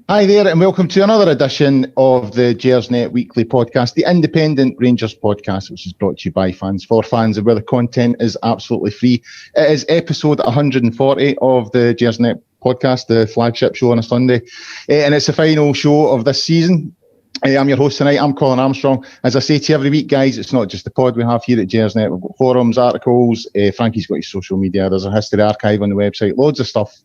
Hi there, and welcome to another edition of the Gersnet Weekly Podcast, the independent Rangers podcast, which is brought to you by fans for fans, and where the content is absolutely free. It is episode 140 of the Gersnet Podcast, the flagship show on a Sunday, and it's the final show of this season. I'm your host tonight. I'm Colin Armstrong. As I say to you every week, guys, it's not just the pod we have here at Gersnet. We've got forums, articles. Frankie's got his social media. There's a history archive on the website. Loads of stuff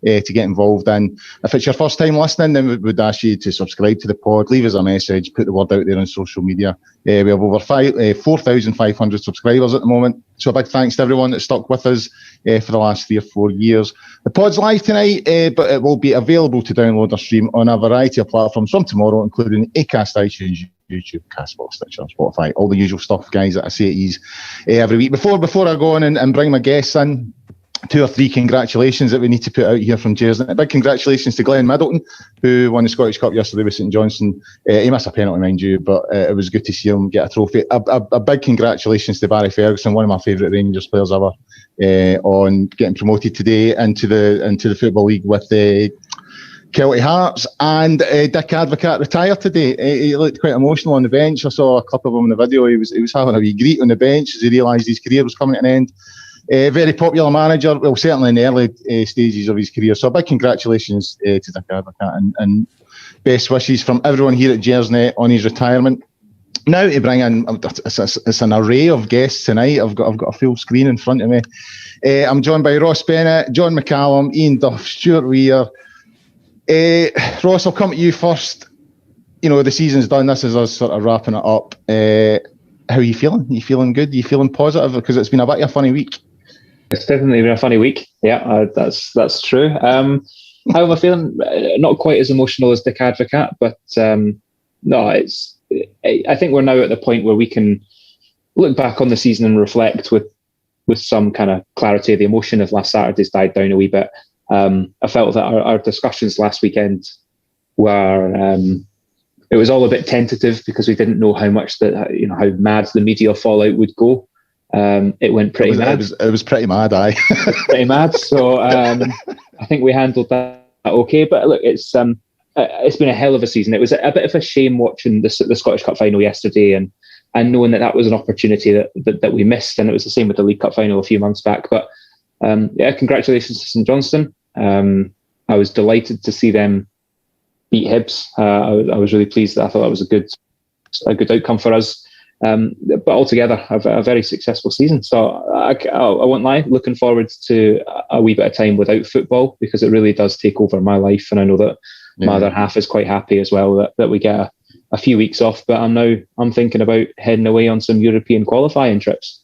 to get involved in. If it's your first time listening, then we would ask you to subscribe to the pod, leave us a message, put the word out there on social media. We have over 4,500 subscribers at the moment. So a big thanks to everyone that stuck with us for the last 3 or 4 years. The pod's live tonight, but it will be available to download or stream on a variety of platforms from tomorrow, including Acast, iTunes, YouTube, Castbox, Stitcher, Spotify, all the usual stuff, guys, that I say at ease every week. Before I go on and bring my guests in, 2 or 3 congratulations that we need to put out here from Gersnet. A big congratulations to Glenn Middleton, who won the Scottish Cup yesterday with St Johnstone. He missed a penalty, mind you, but it was good to see him get a trophy. A big congratulations to Barry Ferguson, one of my favourite Rangers players ever, on getting promoted today into the Football League with the Celtic Hearts. And Dick Advocaat retired today. He looked quite emotional on the bench. I saw a clip of him in the video. He was having a wee greet on the bench as he realised his career was coming to an end. Very popular manager, well, certainly in the early stages of his career. So a big congratulations to Dick Advocaat and best wishes from everyone here at Gersnet on his retirement. Now to bring in, it's an array of guests tonight. I've got a full screen in front of me. I'm joined by Ross Bennett, John McCallum, Ian Duff, Stuart Weir. Ross, I'll come to you first. You know, the season's done. This is us sort of wrapping it up. How are you feeling? Are you feeling good? Are you feeling positive? Because it's been a bit of a funny week. It's definitely been a funny week. Yeah, that's true. How am I feeling? Not quite as emotional as Dick Advocaat, but no, I think we're now at the point where we can look back on the season and reflect with some kind of clarity. The emotion of last Saturday's died down a wee bit. I felt that our discussions last weekend were it was all a bit tentative because we didn't know how much how mad the media fallout would go. It went pretty mad. It was pretty mad, aye. Pretty mad. So I think we handled that okay. But look, it's been a hell of a season. It was a bit of a shame watching the Scottish Cup final yesterday and knowing that was an opportunity that we missed. And it was the same with the League Cup final a few months back. But congratulations to St Johnstone. I was delighted to see them beat Hibs. I was really pleased. I thought that was a good outcome for us. But altogether, a very successful season. So I won't lie, looking forward to a wee bit of time without football because it really does take over my life. And I know that my other half is quite happy as well that we get a few weeks off. But I'm thinking about heading away on some European qualifying trips.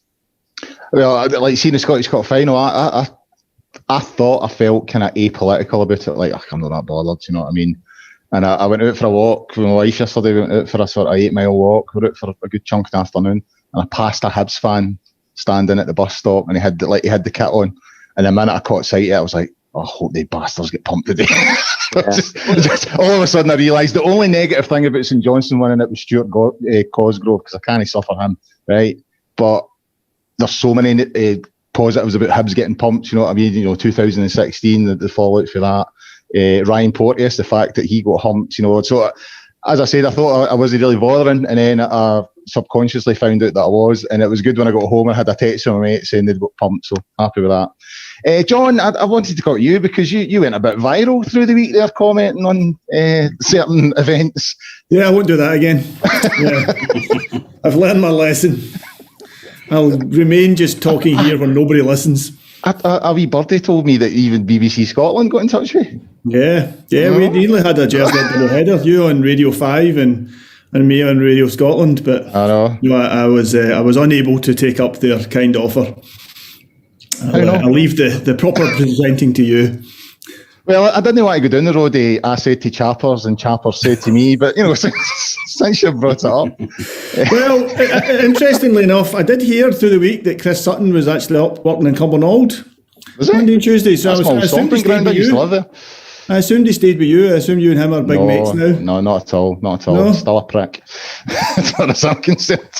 Well, like seeing the Scottish Cup final, I thought I felt kind of apolitical about it. Like, I'm not that bothered, you know what I mean? And I went out for a walk with my wife yesterday. We went out for a sort of 8-mile walk. We were out for a good chunk of the afternoon. And I passed a Hibs fan standing at the bus stop and he had the kit on. And the minute I caught sight of it, I was like, oh, I hope they bastards get pumped today. just all of a sudden I realised the only negative thing about St Johnstone winning it was Stuart Cosgrove because I can't suffer him, right? But there's so many positives about Hibs getting pumped, you know what I mean? 2016, the fallout for that. Ryan Porteous, the fact that he got humped, so as I said, I thought I wasn't really bothering, and then I subconsciously found out that I was, and it was good when I got home. I had a text from my mate saying they'd got pumped, so happy with that. John, I wanted to call you because you went a bit viral through the week there, commenting on certain events. Yeah, I won't do that again. Yeah. I've learned my lesson. I'll remain just talking here when nobody listens. A wee birdie told me that even BBC Scotland got in touch with you. Yeah, we nearly had a Gersnet double header. You on Radio 5 and me on Radio Scotland, but I know. I was unable to take up their kind offer. I'll leave the proper presenting to you. Well, I didn't want to go down the road. I said to Chappers and Chappers said to me, but since you brought it up. Well, interestingly enough, I did hear through the week that Chris Sutton was actually up working in Cumbernauld. Was it? Monday and Tuesday. So I assumed he stayed with you. I assumed he stayed with you. I assume you and him are big mates now. No, not at all. No? Still a prick. As far as I'm concerned.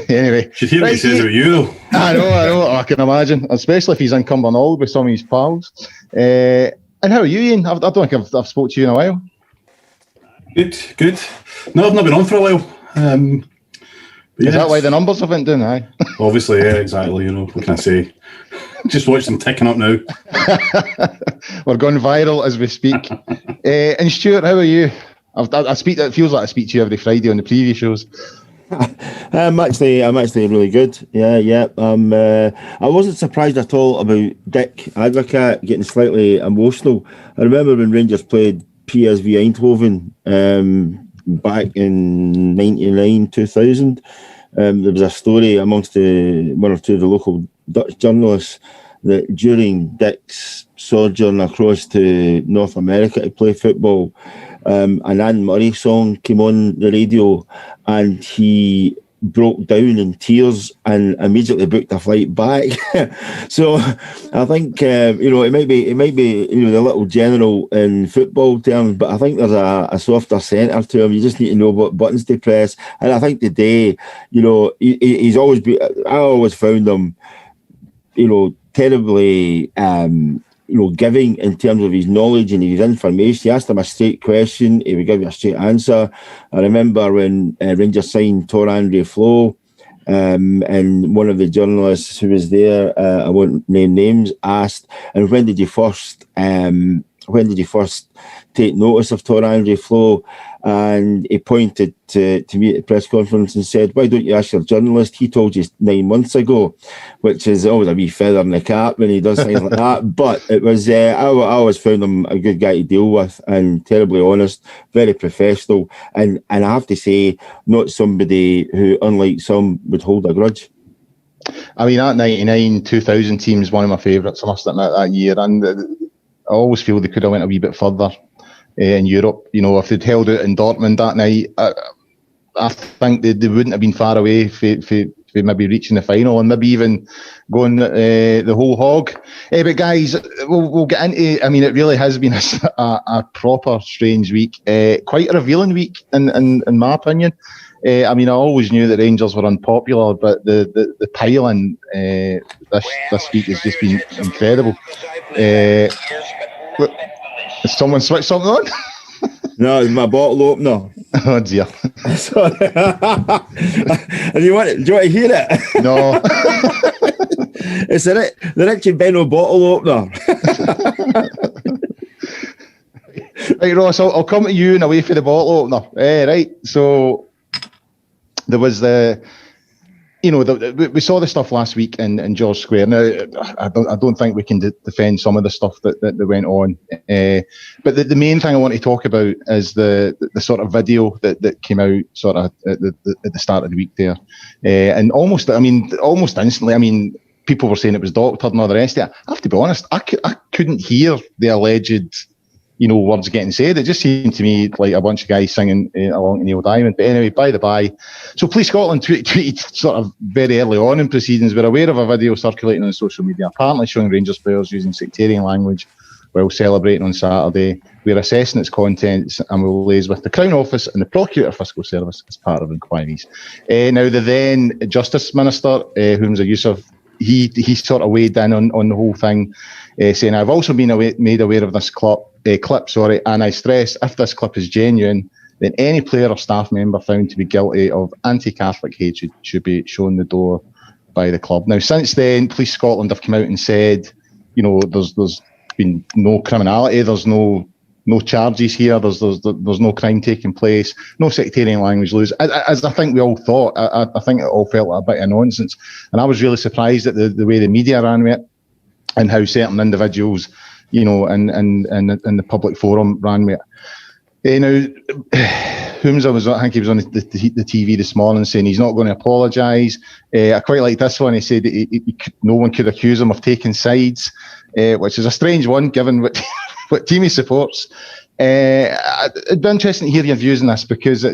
Anyway. Should hear what he says about you, though. I know. I can imagine. Especially if he's in Cumbernauld with some of his pals. And how are you, Ian? I don't think I've spoke to you in a while. Good. No, I've not been on for a while. Is that why the numbers haven't done? Aye. Obviously, yeah, exactly. What can I say? Just watch them ticking up now. We're going viral as we speak. And Stuart, how are you? I speak. It feels like I speak to you every Friday on the preview shows. I'm actually really good. Yeah. I wasn't surprised at all about Dick Advocaat getting slightly emotional. I remember when Rangers played PSV Eindhoven back in 99, 2000. There was a story amongst one or two of the local Dutch journalists that during Dick's sojourn across to North America to play football, an Anne Murray song came on the radio and he broke down in tears and immediately booked a flight back. So I think it might be the little general in football terms, but I think there's a softer centre to him. You just need to know what buttons to press. And I think today, he's always been. I always found him, terribly. Giving in terms of his knowledge and his information. You asked him a straight question, he would give you a straight answer. I remember when Rangers signed Tor-André Flo, and one of the journalists who was there, I won't name names, asked, and when did you first take notice of Tor-André Flo? And he pointed to me at the press conference and said, why don't you ask your journalist? He told you 9 months ago, which is always a wee feather in the cap when he does things like that. But it was, I always found him a good guy to deal with and terribly honest, very professional. And I have to say, not somebody who, unlike some, would hold a grudge. I mean, that 99, 2000 team is one of my favourites, I must admit, that year. And I always feel they could have went a wee bit further. In Europe, if they'd held out in Dortmund that night, I think they wouldn't have been far away for maybe reaching the final and maybe even going the whole hog. But guys, we'll get into. I mean, it really has been a proper strange week, quite a revealing week in my opinion. I mean, I always knew that Rangers were unpopular, but the piling this week has just been incredible. Has someone switched something on? No, it's my bottle opener. Oh dear. Sorry. Do you want to hear it? No. It's the Richie Beno bottle opener. Right, Ross, I'll come to you and away for the bottle opener. Right, so there was we saw the stuff last week in George Square. Now, I don't think we can defend some of the stuff that went on. But the main thing I want to talk about is the sort of video that came out sort of at the start of the week there. And almost instantly, people were saying it was doctored and all the rest of it. I have to be honest, I couldn't hear the alleged words getting said. It just seemed to me like a bunch of guys singing along to Neil Diamond. But anyway, by the by, so Police Scotland tweeted sort of very early on in proceedings, we're aware of a video circulating on social media, apparently showing Rangers players using sectarian language while celebrating on Saturday. We're assessing its contents and we'll liaise with the Crown Office and the Procurator Fiscal Service as part of inquiries. Now, the then Justice Minister, Humza Yousaf, he sort of weighed in on the whole thing, saying, I've also been made aware of this clip, and I stress, if this clip is genuine, then any player or staff member found to be guilty of anti-Catholic hatred should be shown the door by the club. Now, since then, Police Scotland have come out and said, there's been no criminality, there's no charges here, there's no crime taking place, no sectarian language used. As I think we all thought, I think it all felt like a bit of nonsense. And I was really surprised at the way the media ran with it and how certain individuals, and the public forum ran with it. Now, Humza I think he was on the TV this morning saying he's not going to apologise. I quite like this one. He said no one could accuse him of taking sides, which is a strange one given what team he supports. It'd be interesting to hear your views on this because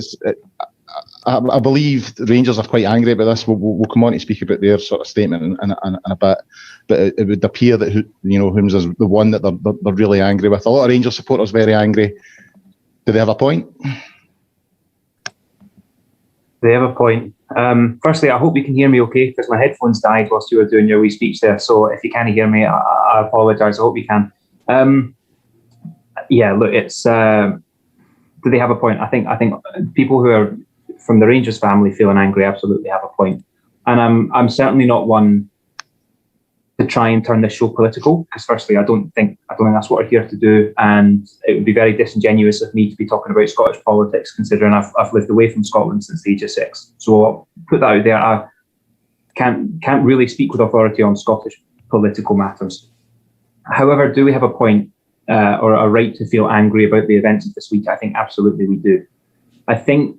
I believe the Rangers are quite angry about this. We'll come on to speak about their sort of statement in a bit, but it would appear that Humza's the one that they're really angry with. A lot of Rangers supporters very angry. Do they have a point? They have a point. Firstly, I hope you can hear me okay because my headphones died whilst you were doing your wee speech there. So if you can't hear me, I apologise. I hope you can. Yeah, look, it's do they have a point? I think people who are from the Rangers family feeling angry absolutely have a point. And I'm certainly not one to try and turn this show political, because firstly, I don't think that's what we're here to do, and it would be very disingenuous of me to be talking about Scottish politics, considering I've lived away from Scotland since the age of 6. So I'll put that out there. I can't really speak with authority on Scottish political matters. However, do we have a point or a right to feel angry about the events of this week? I think absolutely we do. I think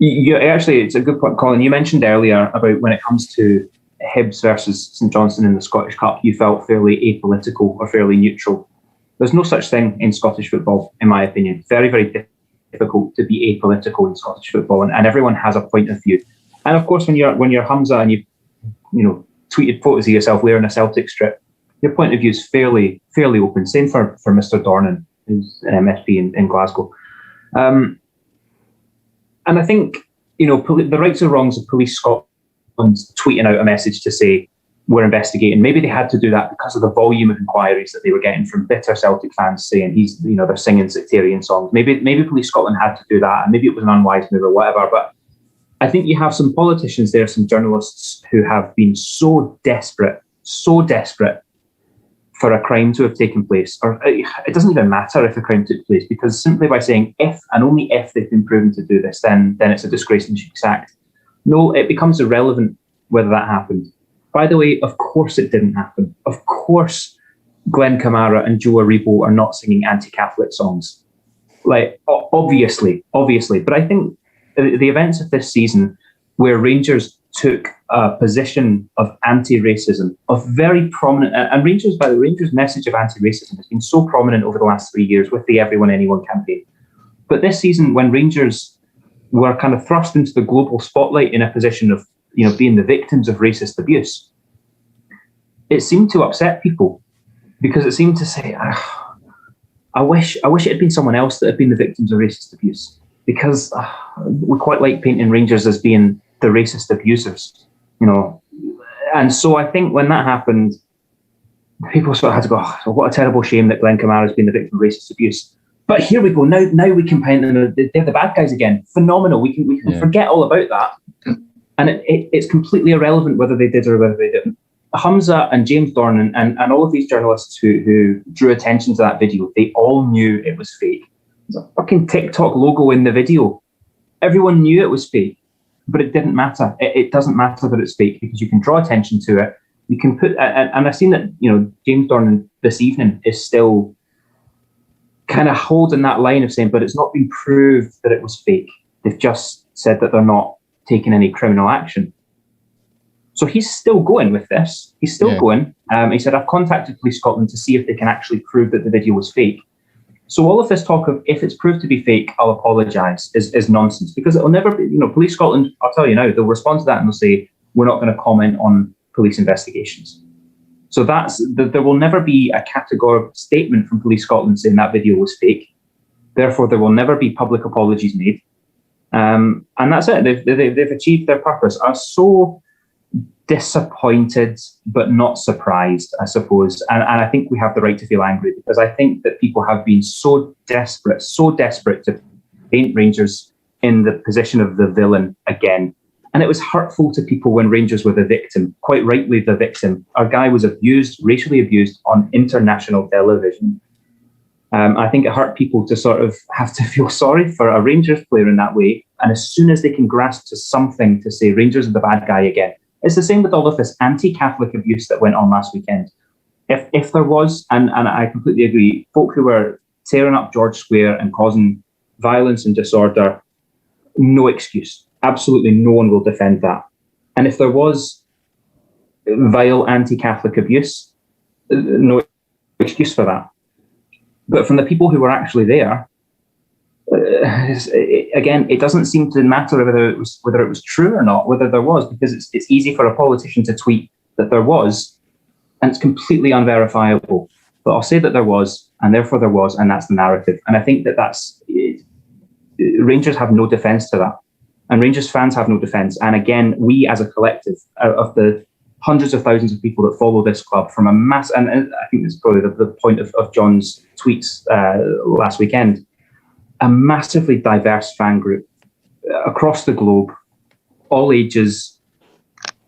it's a good point, Colin. You mentioned earlier about when it comes to Hibs versus St Johnstone in the Scottish Cup, you felt fairly apolitical or fairly neutral. There's no such thing in Scottish football, in my opinion. Very, very difficult to be apolitical in Scottish football, and everyone has a point of view. And of course, when you're Hamza and you tweeted photos of yourself wearing a Celtic strip, your point of view is fairly open. Same for Mr. Dornan, who's an MSP in Glasgow. And I think, the rights or wrongs of Police Scotland tweeting out a message to say, we're investigating. Maybe they had to do that because of the volume of inquiries that they were getting from bitter Celtic fans saying they're singing sectarian songs. Maybe Police Scotland had to do that, and maybe it was an unwise move or whatever. But I think you have some politicians there, some journalists who have been so desperate for a crime to have taken place, or it doesn't even matter if a crime took place, because simply by saying if and only if they've been proven to do this, then it's a disgrace and should be sacked. No, it becomes irrelevant whether that happened. By the way, of course it didn't happen. Of course Glenn Kamara and Joe Aribo are not singing anti-Catholic songs. Like, obviously. But I think the events of this season where Rangers took a position of anti-racism, of very prominent, and Rangers message of anti-racism has been so prominent over the last 3 years with the Everyone Anyone campaign. But this season, when Rangers were kind of thrust into the global spotlight in a position of, being the victims of racist abuse, it seemed to upset people, because it seemed to say, I wish it had been someone else that had been the victims of racist abuse, because we quite like painting Rangers as being the racist abusers, And so I think when that happened, people sort of had to go, what a terrible shame that Glenn Kamara has been the victim of racist abuse. But here we go. Now we can paint them, they're the bad guys again. Phenomenal. We can forget all about that. And it's completely irrelevant whether they did or whether they didn't. Hamza and James Dornan and all of these journalists who drew attention to that video, they all knew it was fake. There's a fucking TikTok logo in the video. Everyone knew it was fake. But it didn't matter. It doesn't matter that it's fake, because you can draw attention to it. You can put, and I've seen that, James Dornan this evening is still kind of holding that line of saying, but it's not been proved that it was fake. They've just said that they're not taking any criminal action. So he's still going with this. He's still going. He said, I've contacted Police Scotland to see if they can actually prove that the video was fake. So all of this talk of if it's proved to be fake, I'll apologise is nonsense, because it'll never be, Police Scotland, I'll tell you now, they'll respond to that and they'll say, we're not going to comment on police investigations. So there will never be a categorical statement from Police Scotland saying that video was fake. Therefore, there will never be public apologies made. And that's it. They've achieved their purpose. I was so disappointed, but not surprised, I suppose. And I think we have the right to feel angry, because I think that people have been so desperate to paint Rangers in the position of the villain again. And it was hurtful to people when Rangers were the victim, quite rightly the victim. Our guy was racially abused on international television. I think it hurt people to sort of have to feel sorry for a Rangers player in that way. And as soon as they can grasp to something to say Rangers are the bad guy again, it's the same with all of this anti-Catholic abuse that went on last weekend. If there was, and I completely agree, folk who were tearing up George Square and causing violence and disorder, no excuse. Absolutely no one will defend that. And if there was vile anti-Catholic abuse, no excuse for that. But from the people who were actually there, again, it doesn't seem to matter whether it was true or not, whether there was, because it's easy for a politician to tweet that there was, and it's completely unverifiable. But I'll say that there was, and therefore there was, and that's the narrative. And I think that's Rangers have no defence to that, and Rangers fans have no defence. And again, we as a collective, out of the hundreds of thousands of people that follow this club from a mass, and I think it's probably the point of John's tweets last weekend, a massively diverse fan group across the globe, all ages,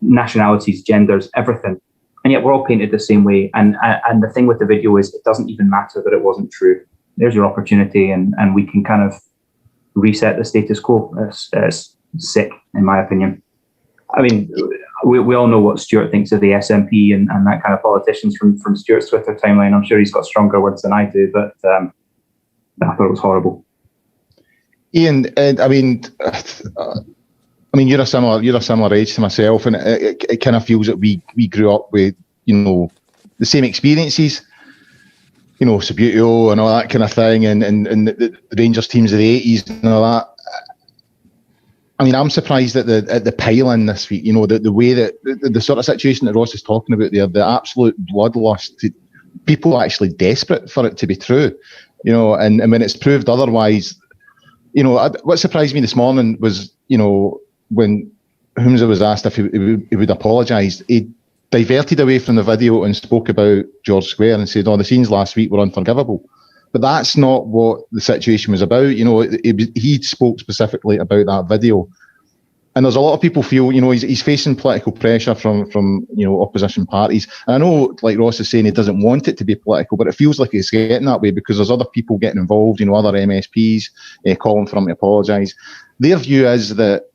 nationalities, genders, everything. And yet we're all painted the same way. And the thing with the video is it doesn't even matter that it wasn't true. There's your opportunity, and we can kind of reset the status quo. It's sick, in my opinion. I mean, we all know what Stewart thinks of the SNP and that kind of politicians from Stewart's Twitter timeline. I'm sure he's got stronger words than I do, but I thought it was horrible. Iain, I mean, you're a similar age to myself, and it kind of feels that we grew up with, the same experiences, Subbuteo and all that kind of thing, and the Rangers teams of the 80s and all that. I mean, I'm surprised at the pile-in this week. The way that the sort of situation that Ross is talking about there, the absolute bloodlust, people are actually desperate for it to be true. And when it's proved otherwise, what surprised me this morning was, when Humza was asked if he would apologise, he diverted away from the video and spoke about George Square and said, the scenes last week were unforgivable. But that's not what the situation was about. He spoke specifically about that video. And there's a lot of people feel, he's facing political pressure from opposition parties. And I know, like Ross is saying, he doesn't want it to be political, but it feels like it's getting that way because there's other people getting involved, other MSPs calling for him to apologise. Their view is that,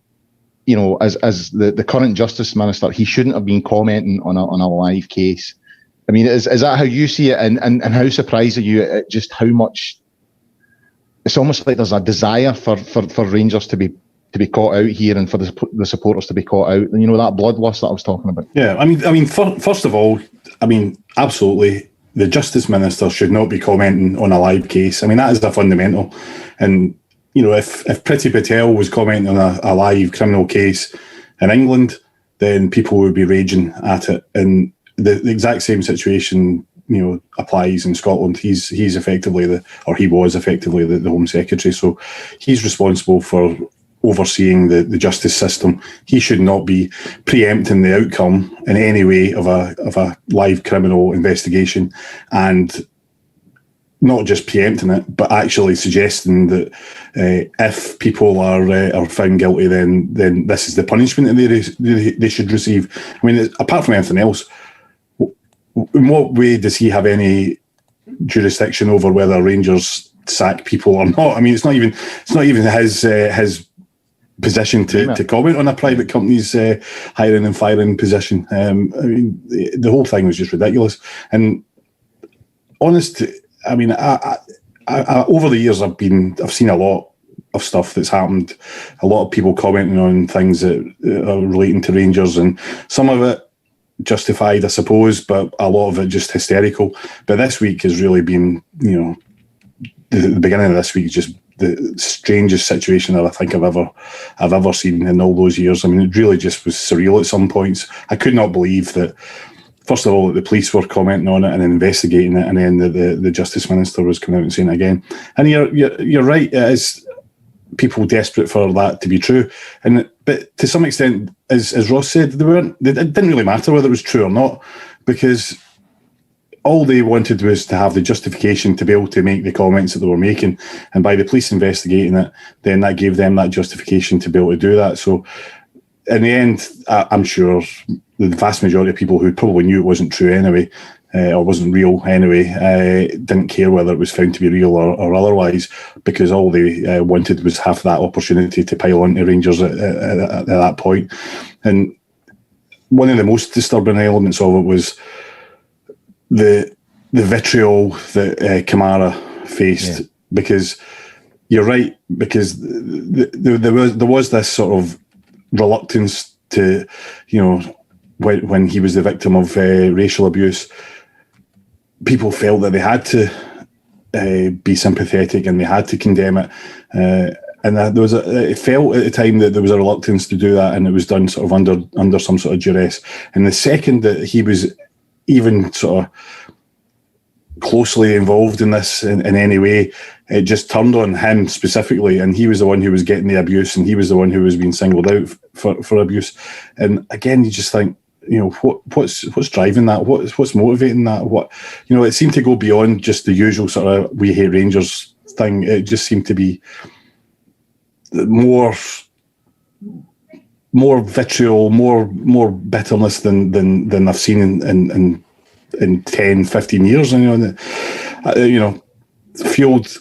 as the current Justice Minister, he shouldn't have been commenting on a live case. I mean, is that how you see it? And how surprised are you at just how much? It's almost like there's a desire for Rangers to be caught out here and for the supporters to be caught out. And that bloodlust that I was talking about. Yeah, I mean, first of all, absolutely, the Justice Minister should not be commenting on a live case. I mean, that is a fundamental. And if Priti Patel was commenting on a live criminal case in England, then people would be raging at it. And the exact same situation, applies in Scotland. He's effectively he was effectively the Home Secretary, so he's responsible for overseeing the justice system. He should not be preempting the outcome in any way of a live criminal investigation, and not just preempting it, but actually suggesting that if people are found guilty, then this is the punishment that they should receive. I mean, apart from anything else, in what way does he have any jurisdiction over whether Rangers sack people or not? I mean, it's not even his position to comment on a private company's hiring and firing position. I mean, the whole thing was just ridiculous. And I mean, I over the years I've seen a lot of stuff that's happened. A lot of people commenting on things that are relating to Rangers, and some of it justified, I suppose, but a lot of it just hysterical. But this week has really been, the beginning of this week is just the strangest situation that I think I've ever seen in all those years. I mean, it really just was surreal at some points. I could not believe that, first of all, that the police were commenting on it and investigating it, and then the Justice Minister was coming out and saying it again. And you're right, it is people desperate for that to be true. But to some extent, as Ross said, it didn't really matter whether it was true or not, because all they wanted was to have the justification to be able to make the comments that they were making. And by the police investigating it, then that gave them that justification to be able to do that. So in the end, I'm sure the vast majority of people who probably knew it wasn't true anyway, or wasn't real anyway, didn't care whether it was found to be real or otherwise, because all they wanted was have that opportunity to pile onto Rangers at that point. And one of the most disturbing elements of it was the vitriol that Kamara faced, because you're right, because there was this sort of reluctance to, when he was the victim of racial abuse, people felt that they had to be sympathetic and they had to condemn it. And it felt at the time that there was a reluctance to do that, and it was done sort of under some sort of duress. And the second that he was even sort of closely involved in this in any way, it just turned on him specifically, and he was the one who was getting the abuse, and he was the one who was being singled out for abuse. And again, you just think, what's driving that? What's motivating that? It seemed to go beyond just the usual sort of we hate Rangers thing. It just seemed to be more vitriol, more bitterness than I've seen in 10, 15 years. Fueled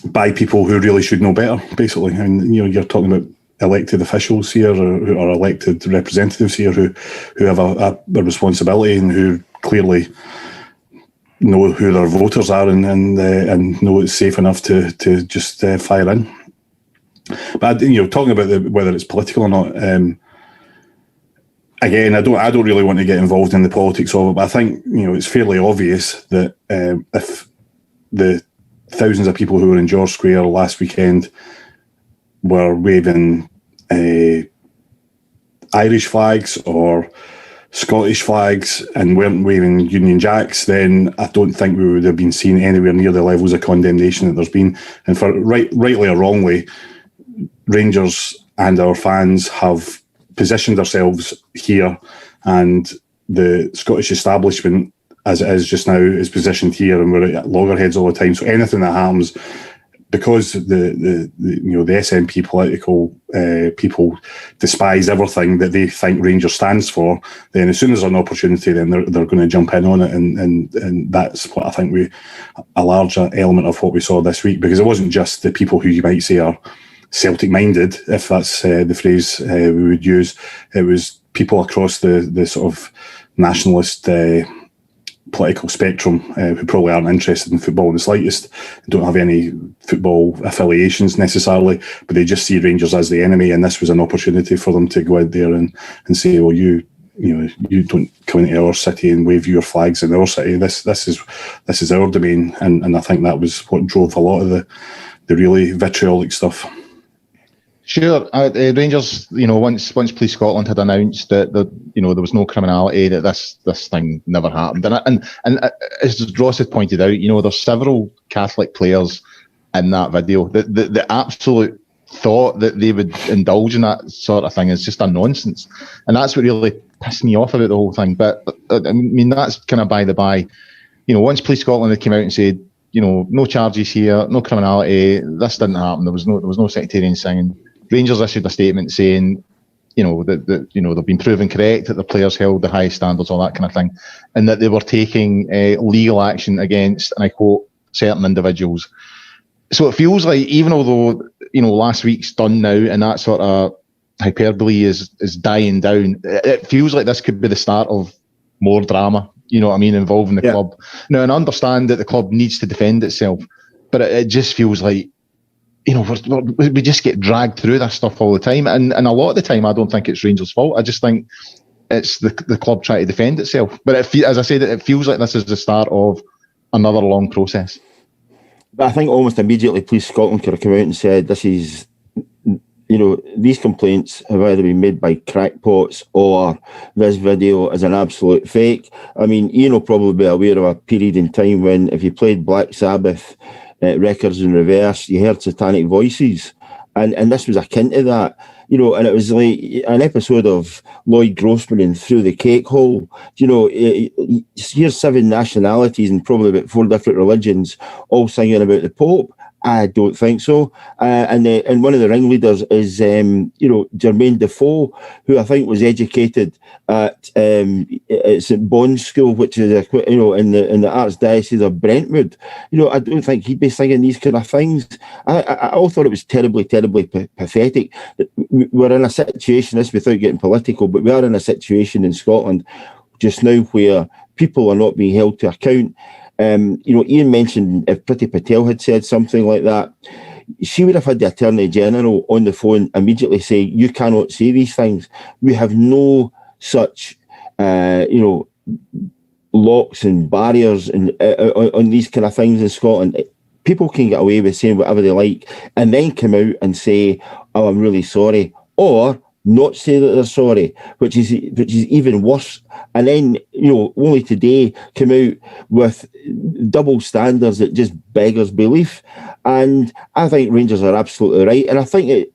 by people who really should know better, basically. You're talking about elected officials here or elected representatives here who have a responsibility and who clearly know who their voters are and know it's safe enough to just fire in. But talking about whether it's political or not, again, I don't really want to get involved in the politics of it, but I think it's fairly obvious that if the thousands of people who were in George Square last weekend were waving Irish flags or Scottish flags and weren't waving Union Jacks, then I don't think we would have been seen anywhere near the levels of condemnation that there's been. And for rightly or wrongly, Rangers and our fans have positioned ourselves here, and the Scottish establishment, as it is just now, is positioned here, and we're at loggerheads all the time. So anything that happens, because the SNP political people despise everything that they think Rangers stands for, then as soon as there's an opportunity, then they're going to jump in on it, and that's what I think a larger element of what we saw this week, because it wasn't just the people who you might say are Celtic minded, if that's the phrase we would use. It was people across the sort of nationalist political spectrum who probably aren't interested in football in the slightest, don't have any football affiliations necessarily, but they just see Rangers as the enemy, and this was an opportunity for them to go out there and say, well, you don't come into our city and wave your flags in our city. This is our domain, and I think that was what drove a lot of the really vitriolic stuff. Sure, Rangers. Once Police Scotland had announced that there was no criminality, that this thing never happened, and as Ross had pointed out, there's several Catholic players in that video. The absolute thought that they would indulge in that sort of thing is just a nonsense, and that's what really pissed me off about the whole thing. But I mean, that's kind of by the by. Once Police Scotland had came out and said, no charges here, no criminality, this didn't happen. There was no sectarian singing. Rangers issued a statement saying, that they've been proven correct, that the players held the highest standards, all that kind of thing, and that they were taking legal action against, and I quote, certain individuals. So it feels like, even although last week's done now, and that sort of hyperbole is dying down, it feels like this could be the start of more drama. Involving the club. Now, and I understand that the club needs to defend itself, but it just feels like, we just get dragged through this stuff all the time, and a lot of the time I don't think it's Rangers' fault. I just think it's the club trying to defend itself. But as I said, it feels like this is the start of another long process. But I think almost immediately Police Scotland could have come out and said, this is, these complaints have either been made by crackpots or this video is an absolute fake. I mean, Ian will probably be aware of a period in time when, if you played Black Sabbath records in reverse, you heard satanic voices, and this was akin to that, and it was like an episode of Lloyd Grossman in Through the Cake Hole. Here's 7 nationalities and probably about 4 different religions all singing about the Pope. I don't think so. And one of the ringleaders is, Jermaine Defoe, who I think was educated at St. Bond's School, which is, in the Archdiocese of Brentwood. I don't think he'd be singing these kind of things. I all thought it was terribly, terribly pathetic. We're in a situation, this without getting political, but we are in a situation in Scotland just now where people are not being held to account. Ian mentioned if Priti Patel had said something like that, she would have had the Attorney General on the phone immediately say, you cannot say these things. We have no such, locks and barriers and on these kind of things in Scotland. People can get away with saying whatever they like and then come out and say, oh, I'm really sorry, or not say that they're sorry, which is even worse. And then, only today come out with double standards that just beggars belief. And I think Rangers are absolutely right. And I think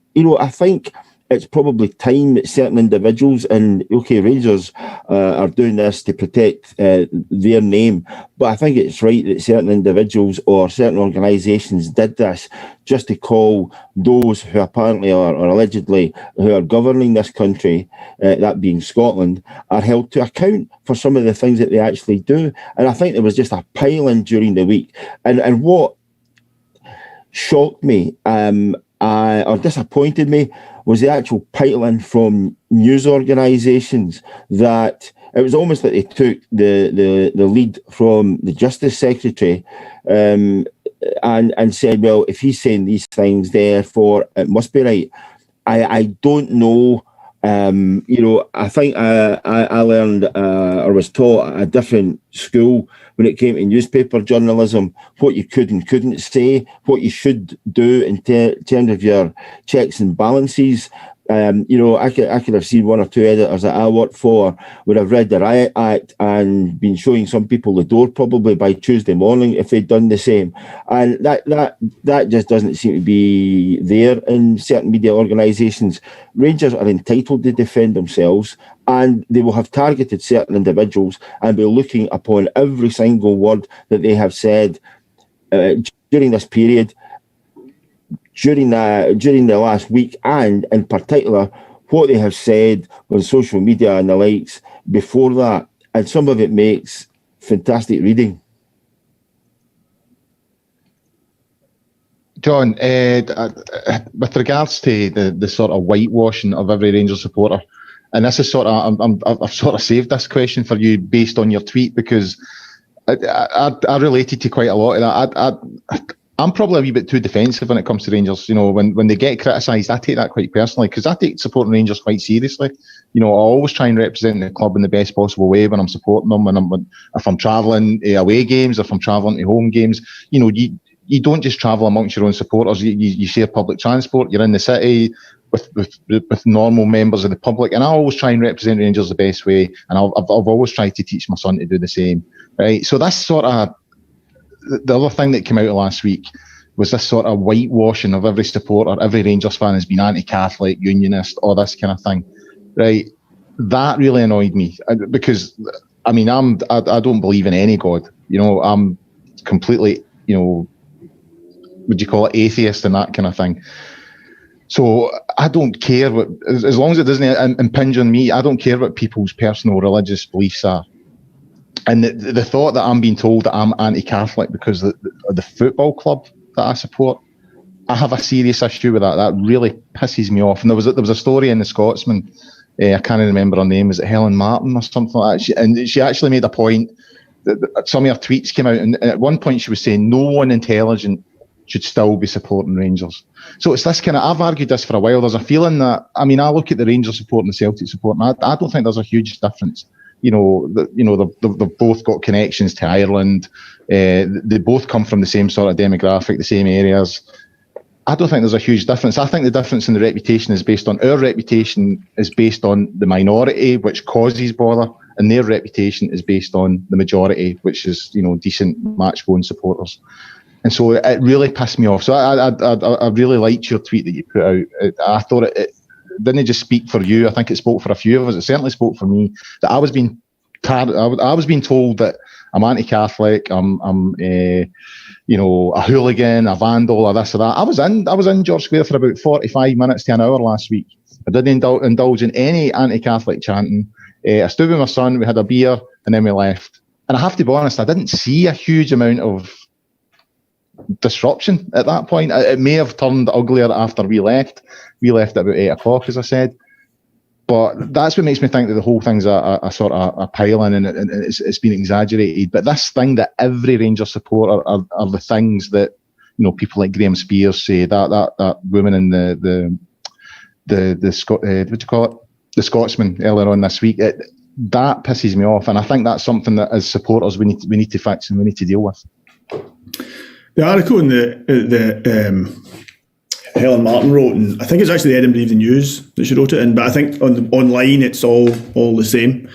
it's probably time that certain individuals, and Rangers are doing this to protect their name, but I think it's right that certain individuals or certain organisations did this just to call those who apparently or allegedly who are governing this country, that being Scotland, are held to account for some of the things that they actually do. And I think there was just a pile-in during the week. And what shocked me or disappointed me was the actual pile-in from news organisations, that it was almost like they took the lead from the Justice Secretary and said, well, if he's saying these things, therefore it must be right. I don't know. I think I learned or was taught at a different school when it came to newspaper journalism, what you could and couldn't say, what you should do in terms of your checks and balances. I could have seen one or two editors that I worked for would have read the Riot Act and been showing some people the door probably by Tuesday morning if they'd done the same. And that just doesn't seem to be there in certain media organisations. Rangers are entitled to defend themselves, and they will have targeted certain individuals and be looking upon every single word that they have said during this period, during the last week, and in particular what they have said on social media and the likes before that. And some of it makes fantastic reading. John, with regards to the sort of whitewashing of every Rangers supporter, and this is sort of, I've sort of saved this question for you based on your tweet, because I related to quite a lot of that. I'm probably a wee bit too defensive when it comes to Rangers. When they get criticised, I take that quite personally, because I take supporting Rangers quite seriously. I always try and represent the club in the best possible way when I'm supporting them. If I'm travelling away games, if I'm travelling to home games, you don't just travel amongst your own supporters. You share public transport. You're in the city with normal members of the public, and I always try and represent Rangers the best way. And I've always tried to teach my son to do the same. Right. So that's sort of the other thing that came out last week, was this sort of whitewashing of every supporter. Every Rangers fan has been anti-Catholic, unionist, all this kind of thing, right? That really annoyed me, because I don't believe in any God. I'm completely, would you call it atheist and that kind of thing. So I don't care as long as it doesn't impinge on me. I don't care what people's personal religious beliefs are. And the thought that I'm being told that I'm anti-Catholic because of the football club that I support, I have a serious issue with that. That really pisses me off. And there was a story in the Scotsman, I can't remember her name, is it Helen Martin or something like that? She actually made a point that some of her tweets came out, and at one point she was saying no one intelligent should still be supporting Rangers. So it's this kind of, I've argued this for a while. There's a feeling that, I look at the Rangers support and the Celtic support, and I don't think there's a huge difference. They've both got connections to Ireland. They both come from the same sort of demographic, the same areas. I don't think there's a huge difference. I think the difference in the reputation is based on, our reputation is based on the minority, which causes bother, and their reputation is based on the majority, which is, decent match-going supporters. And so it really pissed me off. So I really liked your tweet that you put out. I thought it didn't just speak for you. I think it spoke for a few of us. It certainly spoke for me, that I was being told that I'm anti-Catholic, I'm a hooligan, a vandal, or this or that. I was in George Square for about 45 minutes to an hour last week. I didn't indulge in any anti-Catholic chanting. I stood with my son, we had a beer, and then we left. And I have to be honest, I didn't see a huge amount of disruption at that point. It may have turned uglier after we left. We left at about 8 o'clock, as I said. But that's what makes me think that the whole thing's a sort of a pile-in, and it's been exaggerated. But this thing that every Rangers supporter are the things that, people like Graham Spears say, that woman in the what do you call it? The Scotsman earlier on this week. That pisses me off, and I think that's something that as supporters we need to fix and we need to deal with. The article in the Helen Martin wrote, and I think it's actually the Edinburgh Evening News that she wrote it in, but I think online it's all the same.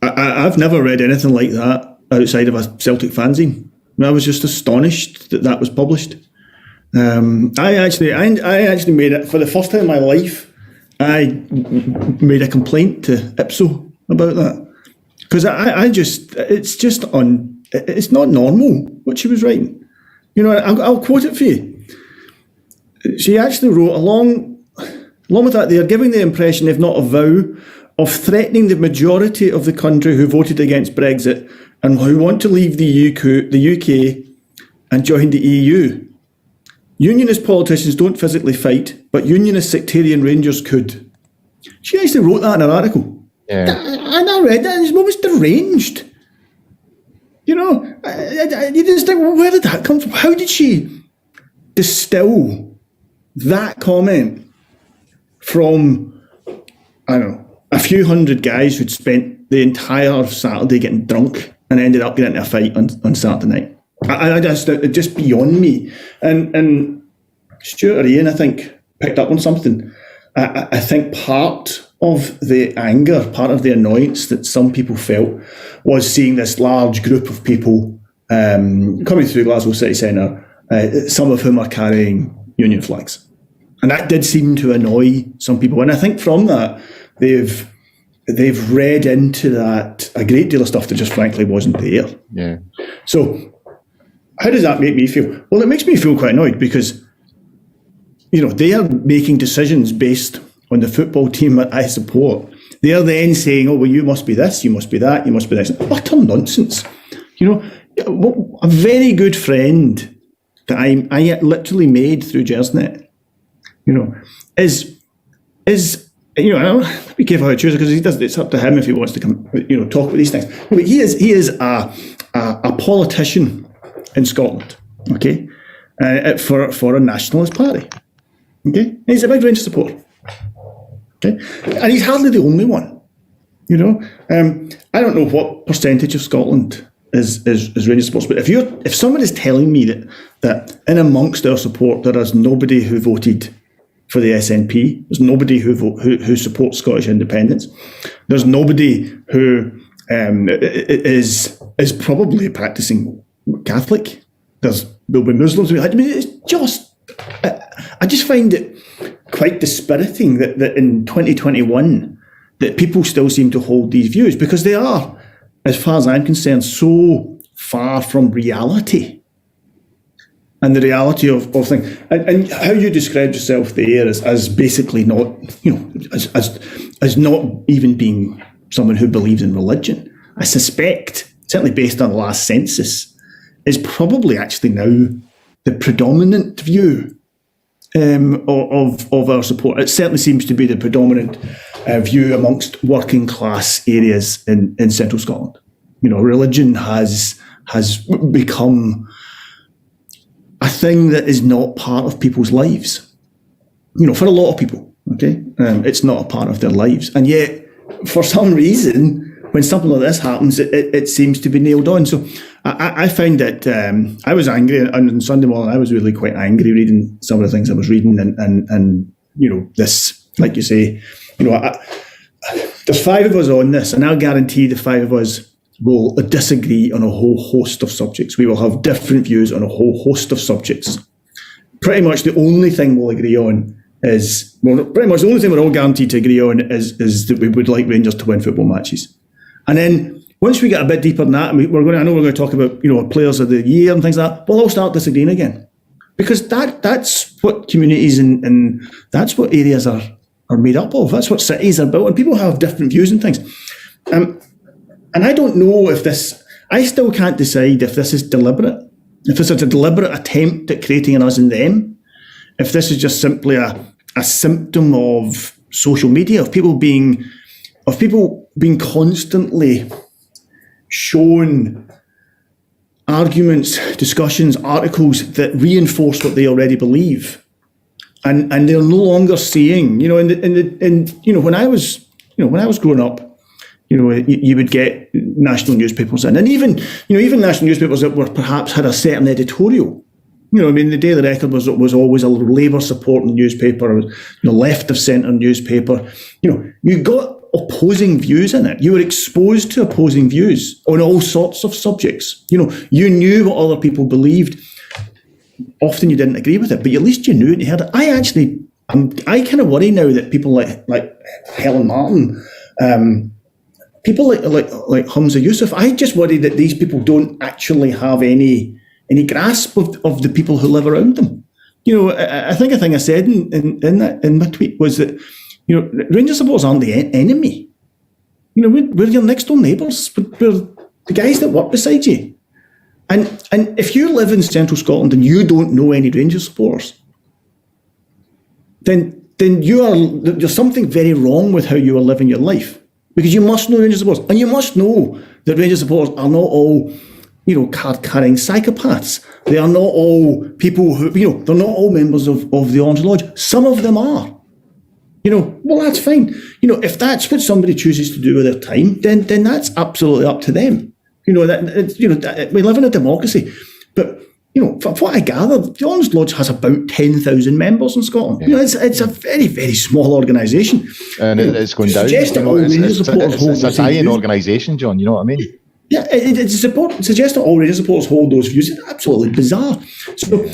I've never read anything like that outside of a Celtic fanzine. I was just astonished that was published. I actually made it for the first time in my life. I made a complaint to Ipso about that, because it's not normal what she was writing. You know, I'll quote it for you. She actually wrote, along with that, they are giving the impression, if not a vow, of threatening the majority of the country who voted against Brexit and who want to leave the UK and join the EU. Unionist politicians don't physically fight, but unionist sectarian Rangers could. She actually wrote that in an article. Yeah. And I read that, and it's almost deranged. You know, you just think, well, where did that come from? How did she distill that comment from, I don't know, a few hundred guys who'd spent the entire Saturday getting drunk and ended up getting into a fight on Saturday night? It's just beyond me. And Stewart or Iain, I think, picked up on something. I think part of the anger, part of the annoyance that some people felt was seeing this large group of people coming through Glasgow City Centre, some of whom are carrying union flags. And that did seem to annoy some people. And I think from that, they've read into that a great deal of stuff that just frankly wasn't there. Yeah. So how does that make me feel? Well, it makes me feel quite annoyed because, you know, they are making decisions based on the football team that I support. They are then saying, oh, well, you must be this, you must be that, you must be this. Utter nonsense. You know, a very good friend that I literally made through Gersnet, you know, is you know, I'll be careful how I choose it because it's up to him if he wants to come, you know, talk about these things. But he is a politician in Scotland, okay, for a nationalist party, okay. And he's a big Rangers supporter, okay, and he's hardly the only one, you know. I don't know what percentage of Scotland is Rangers supporters, but if someone is telling me that in amongst their support there is nobody who voted for the SNP, there's nobody who supports Scottish independence, there's nobody who is probably practicing Catholic, there'll be Muslims. I mean, it's just, I just find it quite dispiriting that in 2021 that people still seem to hold these views, because they are, as far as I'm concerned, so far from reality. And the reality of things, and how you described yourself there as basically not, you know, as not even being someone who believes in religion, I suspect, certainly based on the last census, is probably actually now the predominant view of our support. It certainly seems to be the predominant view amongst working class areas in central Scotland. You know, religion has become a thing that is not part of people's lives. You know, for a lot of people, okay? It's not a part of their lives. And yet, for some reason, when something like this happens, it seems to be nailed on. So I find that I was angry, and on Sunday morning I was really quite angry reading some of the things I was reading, and you know, this, like you say, you know, there's five of us on this, and I'll guarantee the five of us will disagree on a whole host of subjects. We will have different views on a whole host of subjects. Pretty much the only thing we'll agree on is, well, pretty much the only thing we're all guaranteed to agree on is that we would like Rangers to win football matches. And then once we get a bit deeper than that, and I know we're going to talk about, you know, players of the year and things like that, we'll all start disagreeing again. Because that's what communities and that's what areas are made up of. That's what cities are built, and people have different views and things. And I don't know if this, I still can't decide if this is deliberate, if this is a deliberate attempt at creating an us and them, if this is just simply a symptom of social media, of people being constantly shown arguments, discussions, articles that reinforce what they already believe, and they're no longer seeing, you know, when I was growing up, you know, you would get national newspapers in, and even national newspapers that were perhaps had a certain editorial. You know, I mean, the Daily Record was always a Labour supporting newspaper, you know, left of centre newspaper. You know, you got opposing views in it. You were exposed to opposing views on all sorts of subjects. You know, you knew what other people believed. Often you didn't agree with it, but at least you knew it and you heard it. I actually I kind of worry now that people like Helen Martin, people like Hamza Yusuf, I just worry that these people don't actually have any grasp of the people who live around them. I think a thing I said in my tweet was that, Rangers supporters aren't the enemy. We're your next door neighbours. We're the guys that work beside you. And if you live in central Scotland and you don't know any Rangers supporters, then there's something very wrong with how you are living your life. Because you must know Rangers supporters. And you must know that Rangers supporters are not all, card-carrying psychopaths. They are not all people who, they're not all members of the Orange Lodge. Some of them are. Well, that's fine. If that's what somebody chooses to do with their time, then that's absolutely up to them. We live in a democracy. But, from what I gather, the Orange Lodge has about 10,000 members in Scotland. Yeah. It's a very, very small organisation. And it's going down. It's a dying organisation, John, you know what I mean? Yeah, it suggests that all Rangers supporters hold those views. It's absolutely bizarre. So,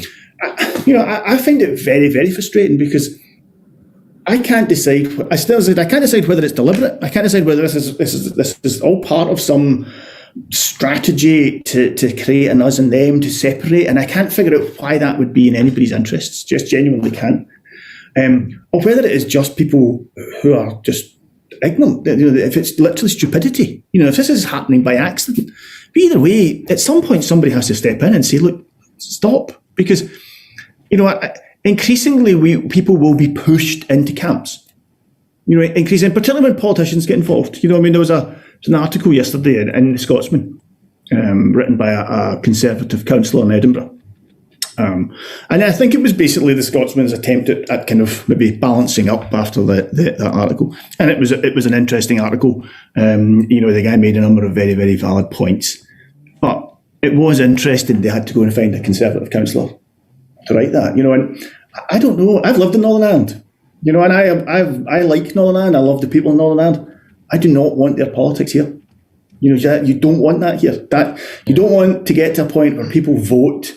I find it very, very frustrating because I can't decide. I can't decide whether it's deliberate. I can't decide whether this is all part of some strategy to create an us and them, to separate, and I can't figure out why that would be in anybody's interests. Just genuinely can't. Or whether it is just people who are just ignorant. If it's literally stupidity. If this is happening by accident. But either way, at some point somebody has to step in and say, "Look, stop," because increasingly people will be pushed into camps. Particularly when politicians get involved. There was an article yesterday in The Scotsman, written by a Conservative councillor in Edinburgh. And I think it was basically The Scotsman's attempt at kind of maybe balancing up after that article. And it was an interesting article. The guy made a number of very, very valid points. But it was interesting they had to go and find a Conservative councillor to write that. And I don't know. I've lived in Northern Ireland. And I like Northern Ireland. I love the people in Northern Ireland. I do not want their politics here. You don't want that here. You don't want to get to a point where people vote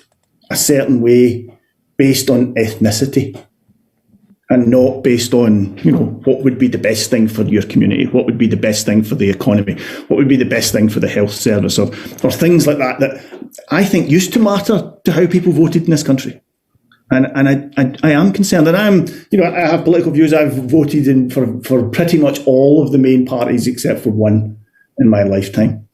a certain way based on ethnicity and not based on, what would be the best thing for your community, what would be the best thing for the economy, what would be the best thing for the health service, or things like that I think used to matter to how people voted in this country. And I am concerned, and I have political views. I've voted in for pretty much all of the main parties except for one in my lifetime.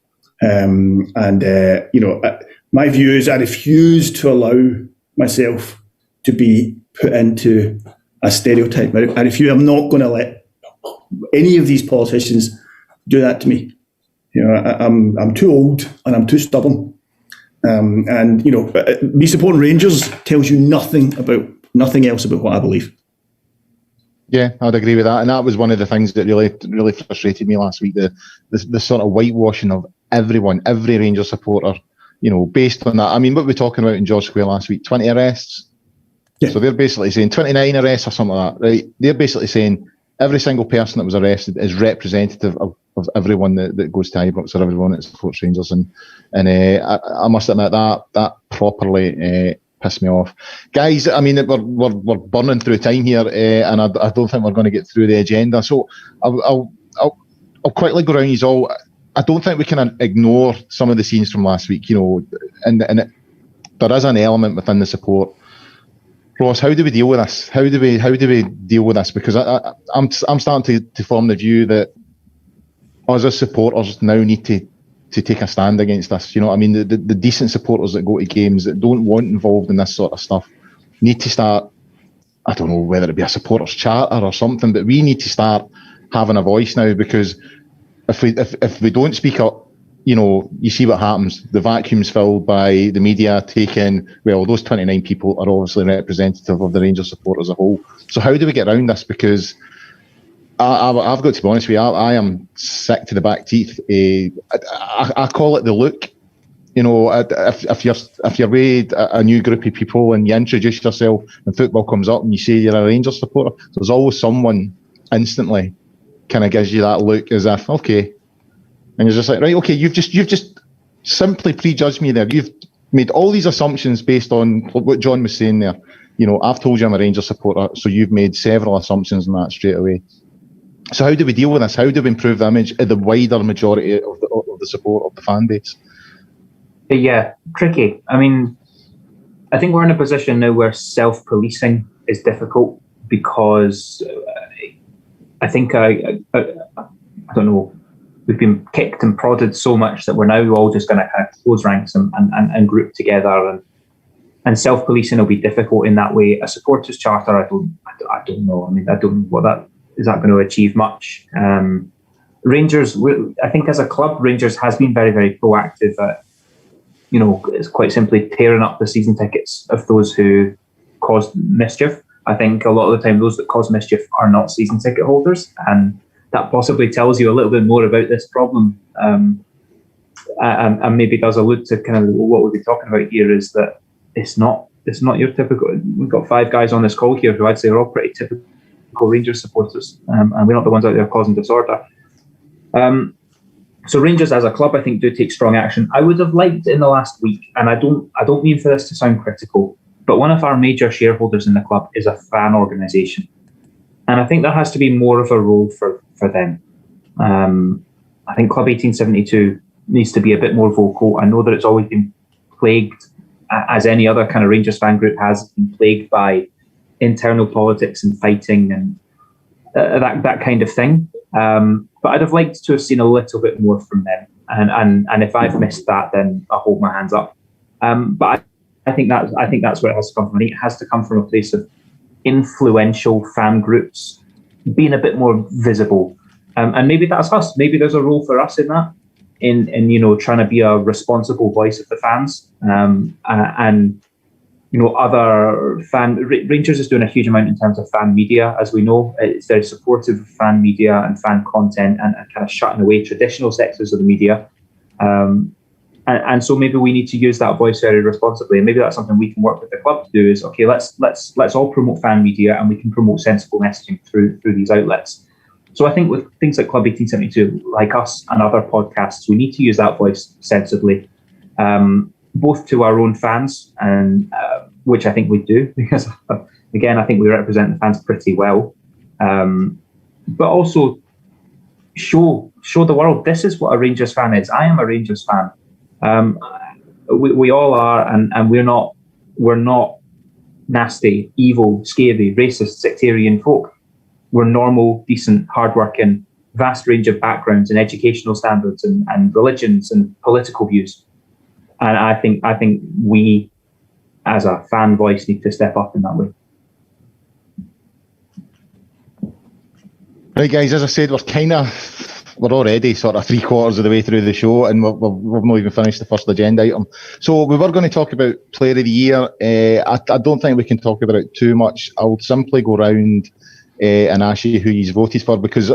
My view is I refuse to allow myself to be put into a stereotype. I'm not going to let any of these politicians do that to me. I'm too old and I'm too stubborn. Me supporting Rangers tells you nothing else about what I believe. Yeah, I'd agree with that. And that was one of the things that really, really frustrated me last week, the sort of whitewashing of every Rangers supporter, based on that. I mean, what we're talking about in George Square last week, 20 arrests. Yeah. So they're basically saying 29 arrests or something like that, right? They're basically saying every single person that was arrested is representative of everyone that goes to Ibrox or everyone that supports Rangers. And I must admit that properly pissed me off. Guys, I mean, we're burning through time here, and I don't think we're going to get through the agenda. So I'll quickly go around these all. I don't think we can ignore some of the scenes from last week, and there is an element within the support. Ross, how do we deal with this? How do we deal with this? Because I'm starting to form the view that us as supporters now need to take a stand against this. You know what I mean? The decent supporters that go to games that don't want involved in this sort of stuff need to start, I don't know whether it be a supporters charter or something, but we need to start having a voice now, because if we don't speak up, you see what happens. The vacuum's filled by the media taking, well, those 29 people are obviously representative of the Rangers support as a whole. So how do we get around this? Because I've got to be honest with you, I am sick to the back teeth. I call it the look. If you're with a new group of people and you introduce yourself and football comes up and you say you're a Rangers supporter, there's always someone instantly kind of gives you that look as if, okay. And you're just like, right, okay, you've just simply prejudged me there. You've made all these assumptions based on what John was saying there. I've told you I'm a Rangers supporter, so you've made several assumptions on that straight away. So how do we deal with this? How do we improve the image of the wider majority of the support of the fan base? Yeah, tricky. I mean, I think we're in a position now where self-policing is difficult because I think I don't know. We've been kicked and prodded so much that we're now all just going to kind of close ranks and group together, and self-policing will be difficult in that way. A supporters charter, I don't know. I mean, I don't know what that is. That going to achieve much? Rangers, I think as a club, Rangers has been very, very proactive at, it's quite simply tearing up the season tickets of those who caused mischief. I think a lot of the time those that cause mischief are not season ticket holders, and that possibly tells you a little bit more about this problem, and maybe does allude to kind of what we'll be talking about here, is that it's not your typical. We've got 5 guys on this call here who I'd say are all pretty typical Rangers supporters, and we're not the ones out there causing disorder. So Rangers as a club, I think, do take strong action. I would have liked in the last week, and I don't mean for this to sound critical, but one of our major shareholders in the club is a fan organisation. And I think that has to be more of a role for them. I think Club 1872 needs to be a bit more vocal. I know that it's always been plagued, as any other kind of Rangers fan group has been plagued by internal politics and fighting and that kind of thing. But I'd have liked to have seen a little bit more from them. And if I've missed that, then I'll hold my hands up. But I think that's where it has to come from. I think it has to come from a place of influential fan groups being a bit more visible, and maybe that's us. Maybe there's a role for us in that, in trying to be a responsible voice of the fans, and other Rangers is doing a huge amount in terms of fan media, as we know. It's very supportive of fan media and fan content, and kind of shutting away traditional sectors of the media. And so maybe we need to use that voice very responsibly, and maybe that's something we can work with the club to do. Is okay, let's all promote fan media, and we can promote sensible messaging through these outlets. So I think with things like Club 1872, like us and other podcasts, we need to use that voice sensibly, both to our own fans, and which I think we do, because again, I think we represent the fans pretty well, but also show the world this is what a Rangers fan is. I am a Rangers fan. We all are, and we're not nasty, evil, scary, racist, sectarian folk. We're normal, decent, hardworking, vast range of backgrounds and educational standards and religions and political views. And I think we, as a fan voice, need to step up in that way. Right, guys, as I said, we're already sort of 3/4 of the way through the show, and we've not even finished the first agenda item. So we were going to talk about Player of the Year. I don't think we can talk about it too much. I'll simply go round and ask you who you've voted for, because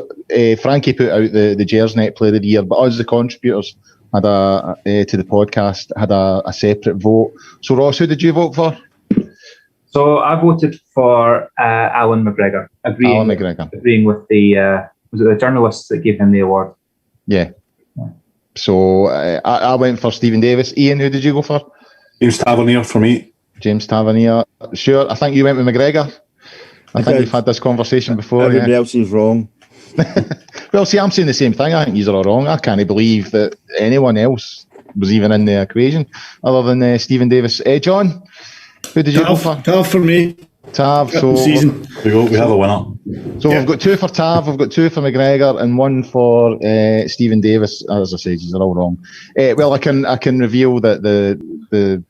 Frankie put out the Gersnet Player of the Year, but us, the contributors, had to the podcast, had a separate vote. So Ross, who did you vote for? So I voted for Alan McGregor, agreeing with the was it the journalists that gave him the award? Yeah. So I went for Stephen Davis. Ian, who did you go for? James Tavernier for me. James Tavernier. Sure, I think you went with McGregor. I think you've had this conversation before. Everybody else is wrong. Well, see, I'm saying the same thing. I think you're all wrong. I can't believe that anyone else was even in the equation other than Stephen Davis. John, who did you go for? Tav for me. Tav. So season. We have a winner. So we've got 2 for Tav, we've got 2 for McGregor, and 1 for Stephen Davis. As I said, you're all wrong. Well, I can reveal that the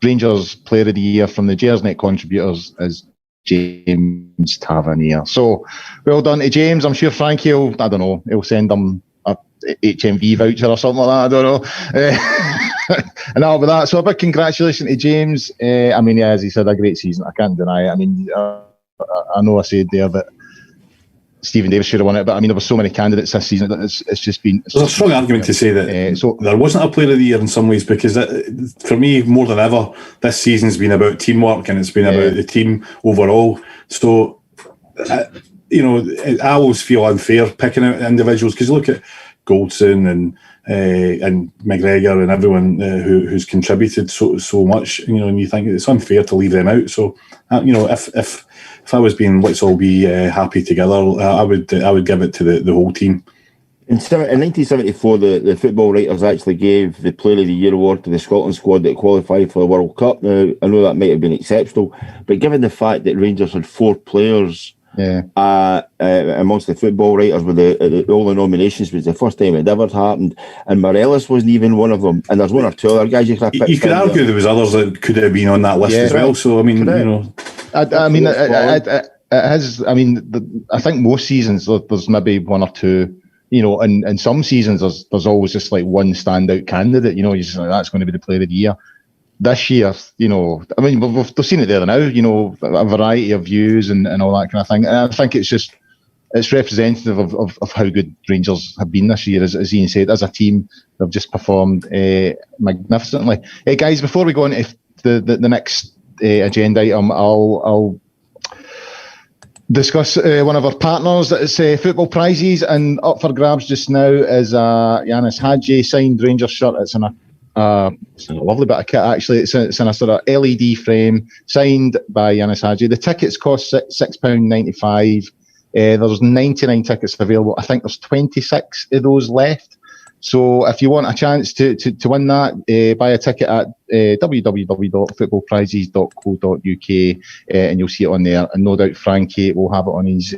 Rangers Player of the Year from the Gersnet contributors is James Tavernier. So well done to James. I'm sure Frankie he'll send them a HMV voucher or something like that. I don't know. And all with that. So a big congratulations to James. I mean, yeah, as he said, a great season. I can't deny it. I mean, I know I said there that Stephen Davis should have won it, but I mean, there were so many candidates this season that it's just been... There's a strong argument to say that so there wasn't a Player of the Year in some ways, because for me, more than ever, this season's been about teamwork, and it's been about the team overall. So, I always feel unfair picking out individuals, because you look at Goldson and and McGregor and everyone who's contributed so much, and you think it's unfair to leave them out. So, if I was being let's all be happy together, I would give it to the whole team. In 1974, the football writers actually gave the Player of the Year award to the Scotland squad that qualified for the World Cup. Now, I know that might have been exceptional, but given the fact that Rangers had 4 players amongst the football writers with all the nominations, was the first time it ever happened, and Morelos wasn't even one of them. And there's one or two other guys you could have picked. You could argue there was others that could have been on that list as well. So I mean, it has. I mean, I think most seasons there's maybe one or two. In some seasons there's always just like one standout candidate. You're just like, that's going to be the Player of the Year. This year, I mean, we've seen it there now. A variety of views and all that kind of thing. And I think it's representative of how good Rangers have been this year. As Iain said, as a team, they've just performed magnificently. Hey guys, before we go on to the next agenda item, I'll discuss one of our partners. It's Football Prizes, and up for grabs just now is Yanis Hadji signed Rangers shirt. It's in a lovely bit of kit, actually. It's in a sort of LED frame, signed by Ianis Hadji. The tickets cost £6.95. There's 99 tickets available. I think there's 26 of those left. So if you want a chance to win that, buy a ticket at www.footballprizes.co.uk and you'll see it on there. And no doubt Frankie will have it on his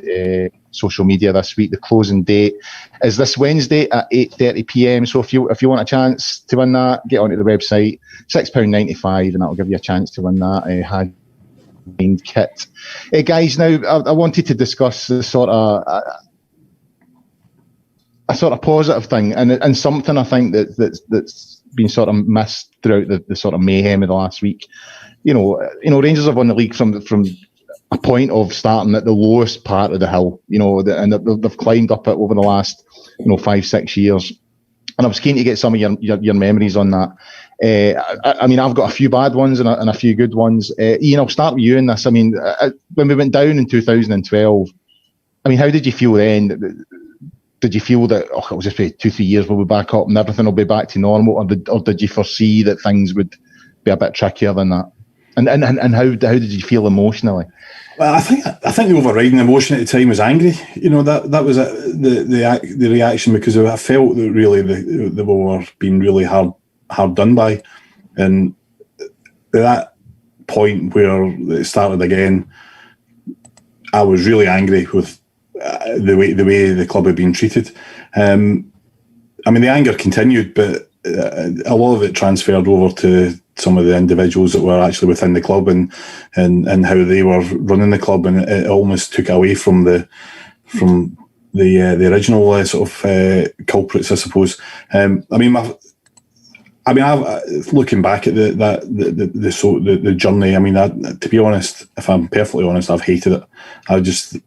social media this week. The closing date is this Wednesday at 8:30 p.m. So if you want a chance to win that, get onto the website. £6.95, and that'll give you a chance to win that kit. Guys, now I wanted to discuss the sort of a sort of positive thing, and something I think that's been sort of missed throughout the sort of mayhem of the last week. Rangers have won the league from a point of starting at the lowest part of the hill, and they've climbed up it over the last 5-6 years. And I was keen to get some of your memories on that. I mean, I've got a few bad ones and a few good ones. Iain, I'll start with you in this. I mean, when we went down in 2012, I mean, how did you feel then? Did you feel that it'll just be 2-3 years we'll be back up and everything will be back to normal, or did you foresee that things would be a bit trickier than that? And how did you feel emotionally? Well, I think the overriding emotion at the time was angry. That was the reaction, because I felt that really they were being really hard done by, and at that point where it started again, I was really angry with the way the club had been treated. I mean, the anger continued, but a lot of it transferred over to some of the individuals that were actually within the club and how they were running the club, and it almost took away from the original sort of culprits, I suppose. Looking back at the journey, I mean, to be honest, if I'm perfectly honest, I've hated it. I just,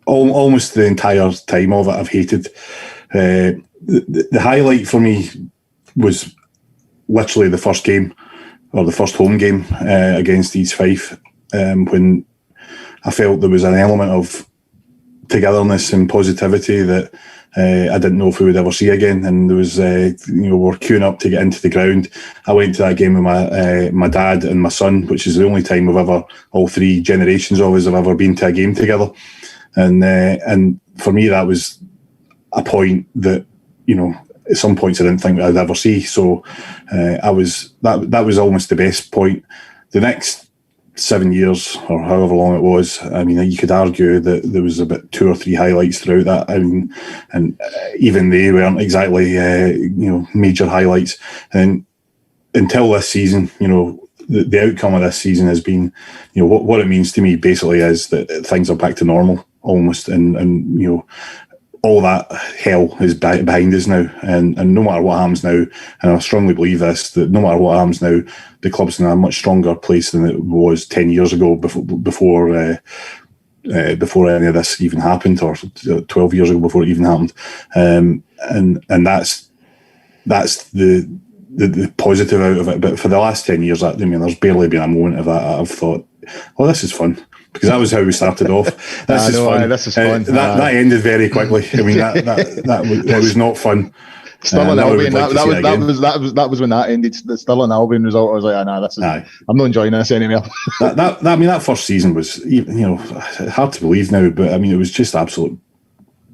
almost the entire time of it, I've hated. The highlight for me was literally the first game, or the first home game against East Fife, when I felt there was an element of togetherness and positivity that I didn't know if we would ever see again. And there was, we're queuing up to get into the ground. I went to that game with my dad and my son, which is the only time all 3 generations of us have ever been to a game together. And for me, that was a point that, at some points I didn't think I'd ever see. So that was almost the best point. The next 7 years, or however long it was, I mean, you could argue that there was about 2 or 3 highlights throughout that. I mean, and even they weren't exactly, major highlights. And until this season, the outcome of this season has been, what it means to me basically is that things are back to normal almost, and all that hell is behind us now, and no matter what happens now, and I strongly believe this, that no matter what happens now, the club's in a much stronger place than it was 10 years ago before any of this even happened, or 12 years ago before it even happened, and that's the positive out of it. But for the last 10 years, there's barely been a moment of that I've thought, oh, this is fun. Because that was how we started off. This is fun. That ended very quickly. I mean, that was not fun. Stirling Albion. That was when that ended. The Stirling Albion result. I was like, nah, this is. Aye. I'm not enjoying this anymore. that first season was, hard to believe now, but I mean, it was just absolute.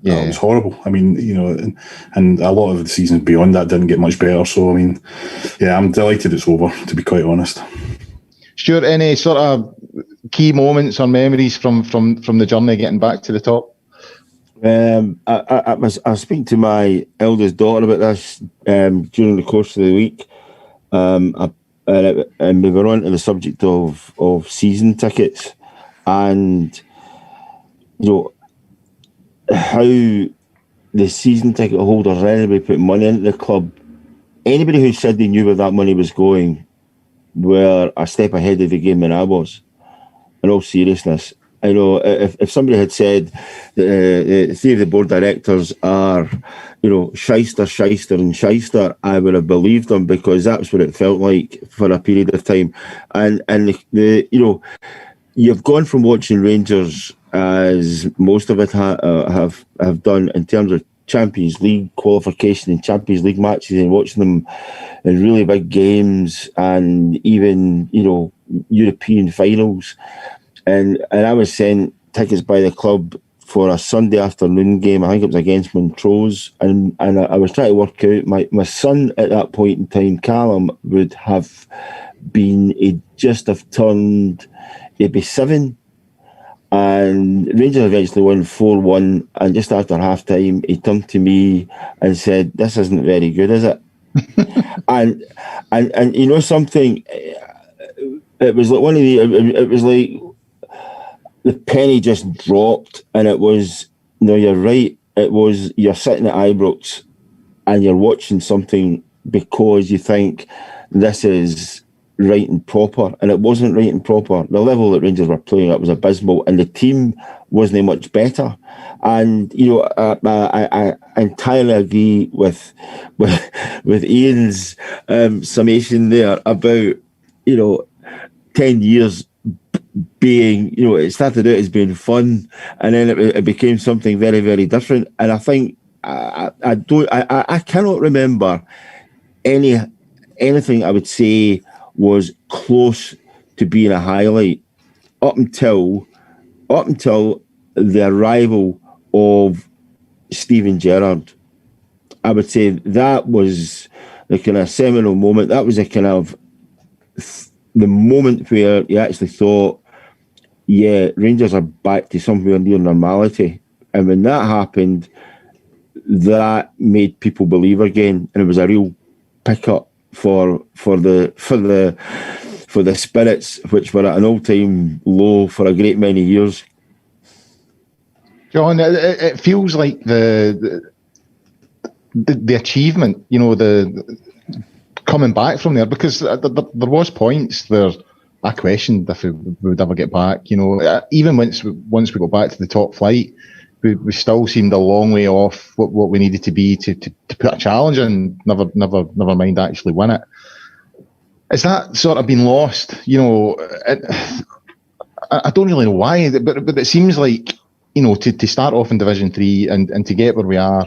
Yeah, it was horrible. I mean, and a lot of the seasons beyond that didn't get much better. So I mean, yeah, I'm delighted it's over, to be quite honest. Stuart, any sort of key moments or memories from the journey getting back to the top? I was speaking to my eldest daughter about this during the course of the week, and we were on to the subject of season tickets, and how the season ticket holders, anybody put money into the club, anybody who said they knew where that money was going were a step ahead of the game than I was, in all seriousness. I know if somebody had said the three of the board directors are, shyster, and I would have believed them, because that's what it felt like for a period of time. And you've gone from watching Rangers, as most of it have done, in terms of Champions League qualification and Champions League matches, and watching them in really big games, and even European finals. And I was sent tickets by the club for a Sunday afternoon game. I think it was against Montrose, and I was trying to work out my son at that point in time, Callum, would have been, he'd just have turned, he'd be 7. And Rangers eventually won 4-1, and just after half time he turned to me and said, "This isn't very good, is it?" and something, it was like it was like the penny just dropped, and it was, no, you're right, it was, you're sitting at Ibrox and you're watching something because you think this is right and proper, and it wasn't right and proper. The level that Rangers were playing at was abysmal, and the team wasn't much better. And I entirely agree with Iain's summation there about 10 years being, it started out as being fun, and then it became something very, very different. And I think I cannot remember anything I would say was close to being a highlight up until the arrival of Steven Gerrard. I would say that was the kind of seminal moment. That was the kind of the moment where you actually thought, yeah, Rangers are back to somewhere near normality. And when that happened, that made people believe again, and it was a real pickup for the spirits, which were at an all-time low for a great many years. John, it feels like the achievement, the coming back from there, because there was points where I questioned if we would ever get back. Even once we got back to the top flight, we still seemed a long way off what we needed to be to put a challenge in. Never mind actually win it. Is that sort of been lost? I don't really know why, but it seems like to start off in Division 3 and to get where we are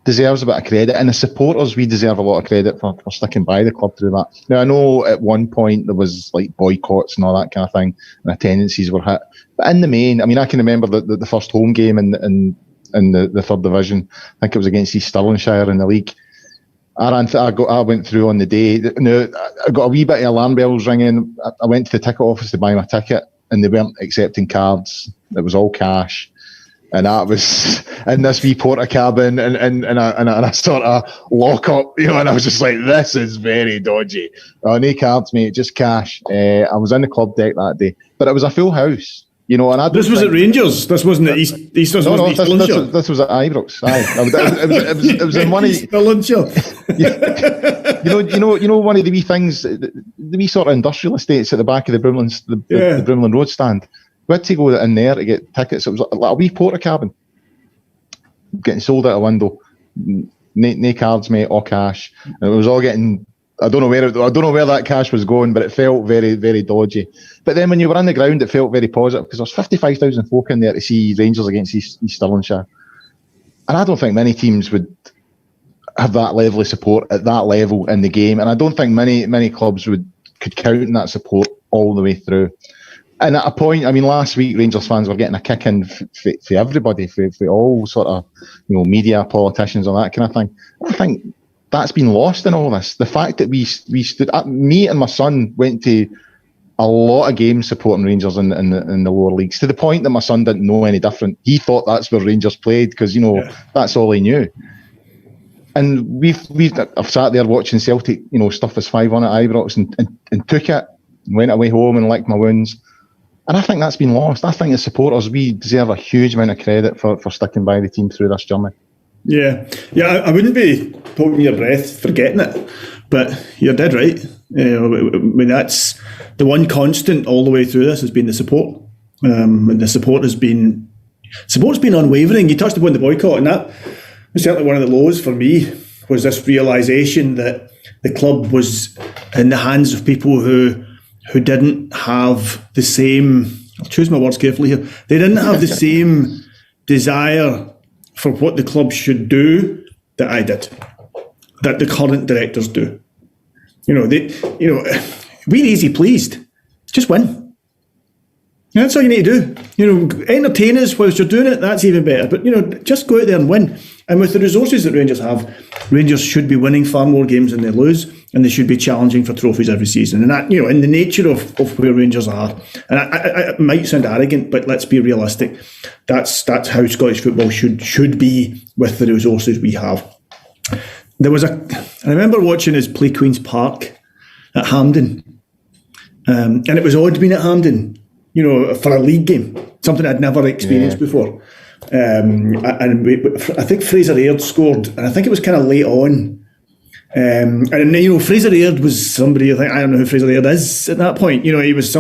deserves a bit of credit, and the supporters, we deserve a lot of credit for sticking by the club through that. Now, I know at one point there was like boycotts and all that kind of thing, and attendances were hit, but in the main, I mean, I can remember the first home game in the third division. I think it was against East Stirlingshire in the league. I went through on the day. Now, I got a wee bit of alarm bells ringing. I went to the ticket office to buy my ticket, and they weren't accepting cards. It was all cash. And that was in this wee porta cabin and a sort of lock up, and I was just like, this is very dodgy. No cards, mate, just cash. I was in the club deck that day, but it was a full house, and this was at Rangers. This wasn't at East. This was at Ibrox. It was in one of one of the wee things, the wee sort of industrial estates at the back of the Brimlin Road stand. We had to go in there to get tickets. It was like a wee porta cabin getting sold out a window. No cards, mate, all cash. And it was all getting. I don't know where that cash was going, but it felt very, very dodgy. But then when you were on the ground, it felt very positive, because there was 55,000 folk in there to see Rangers against East Stirlingshire, and I don't think many teams would. have that level of support at that level in the game, and I don't think many clubs could count on that support all the way through. And at a point, I mean, last week Rangers fans were getting a kick in for everybody, for all sort of media, politicians, all that kind of thing. I think that's been lost in all this. The fact that we stood, me and my son went to a lot of games supporting Rangers in the lower leagues, to the point that my son didn't know any different. He thought that's where Rangers played because that's all he knew. And I've sat there watching Celtic, stuff his 5 on at Ibrox and took it, went away home and licked my wounds. And I think that's been lost. I think as supporters, we deserve a huge amount of credit for sticking by the team through this journey. Yeah, I wouldn't be holding your breath forgetting it, but you're dead right. I mean, that's the one constant all the way through this has been the support, and the support's been unwavering. You touched upon the boycott, and that was certainly one of the lows for me. Was this realisation that the club was in the hands of people who didn't have the same, I'll choose my words carefully here, they didn't have the same desire for what the club should do that I did, that the current directors do. We're easy pleased. Just win. That's all you need to do. Entertain us whilst you're doing it, that's even better. But, just go out there and win. And with the resources that Rangers have, Rangers should be winning far more games than they lose, and they should be challenging for trophies every season. And that, in the nature of where Rangers are, and it might sound arrogant, but let's be realistic. That's how Scottish football should be with the resources we have. I remember watching us play Queen's Park at Hampden, and it was odd being at Hampden, for a league game, something I'd never experienced before. And I think Fraser Aird scored, and I think it was kind of late on. And Fraser Aird was somebody, I don't know who Fraser Aird is at that point. He was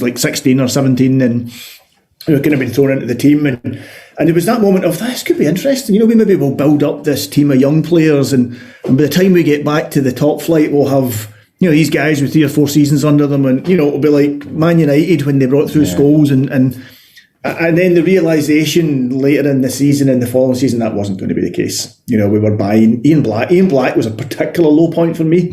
like 16 or 17 and kind of been thrown into the team. And it was that moment of, this could be interesting. We maybe will build up this team of young players, and by the time we get back to the top flight, we'll have, these guys with 3 or 4 seasons under them, and, it'll be like Man United when they brought through Scholes and then the realisation later in the season, in the following season, that wasn't going to be the case. We were buying Ian Black. Ian Black was a particular low point for me.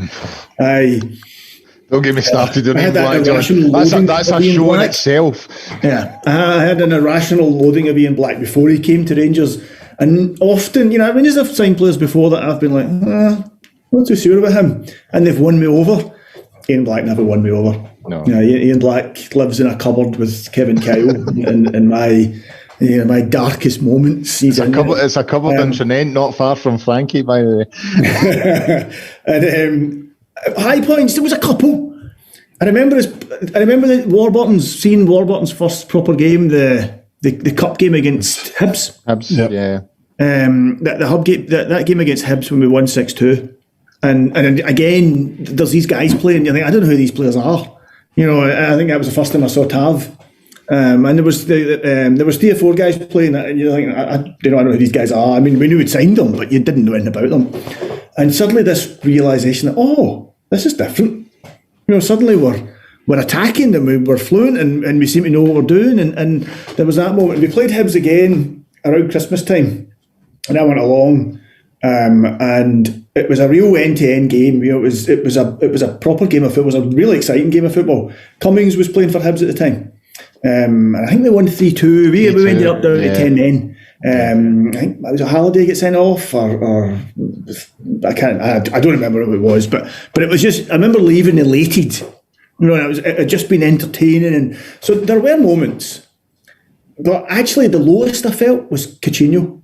Don't get me started on Ian Black. That's a show in itself. Yeah, I had an irrational loathing of Ian Black before he came to Rangers. And often, Rangers have signed players before that I've been like, not too sure about him. And they've won me over. Ian Black never won me over. No. Ian Black lives in a cupboard with Kevin Kyle in my darkest moments. It's a cupboard in Trinent, not far from Frankie, by the way. And high points, there was a couple. I remember seeing Warburton's first proper game, the cup game against Hibs. Yeah. The Hub game, that game against Hibs when we won 6-2. And again, there's these guys playing. You think, I don't know who these players are. I think that was the first time I saw Tav. And there was 3 or 4 guys playing. And you're thinking, I don't know who these guys are. I mean, we knew we'd signed them, but you didn't know anything about them. And suddenly this realisation that, this is different. Suddenly we're attacking and we're fluent and we seem to know what we're doing. And there was that moment. We played Hibs again around Christmas time, and I went along, and it was a real end-to-end game. It was a proper game of football. It was a really exciting game of football. Cummings was playing for Hibs at the time, and I think they won 3-2. We ended up down to 10 men. I think it was a Halliday get sent off, or I don't remember who it was, but it was just, I remember leaving elated. It had just been entertaining, and so there were moments. But actually, the lowest I felt was Coutinho.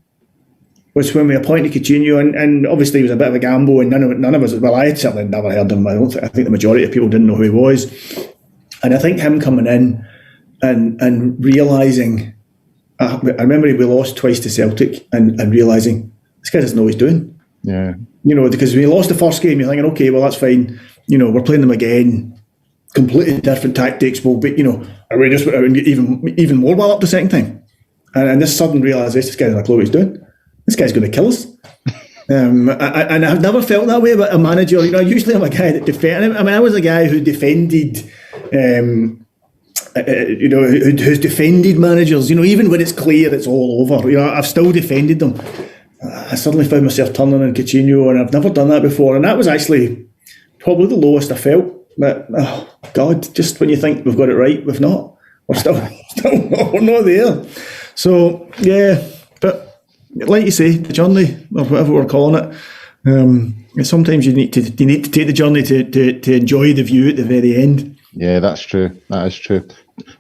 Was when we appointed Coutinho, and obviously it was a bit of a gamble, and none of us. Well, I had certainly never heard of him. I think the majority of people didn't know who he was, and I think him coming in and realising. I remember we lost twice to Celtic, and realising this guy doesn't know what he's doing. Yeah, because we lost the first game, you're thinking, okay, well that's fine. We're playing them again, completely different tactics. Well, but are we just even more well up the second time? And this sudden realisation, this guy doesn't know what he's doing. This guy's going to kill us. And I've never felt that way about a manager. Usually I'm a guy that defends. I mean, I was a guy who defended, who's defended managers. Even when it's clear it's all over. I've still defended them. I suddenly found myself turning on Coutinho, and I've never done that before. And that was actually probably the lowest I felt. But, oh, God, just when you think we've got it right, we've not. We're still we're not there. So, yeah, but like you say, the journey, or whatever we're calling it, sometimes you need to take the journey to enjoy the view at the very end. Yeah, that's true. That is true.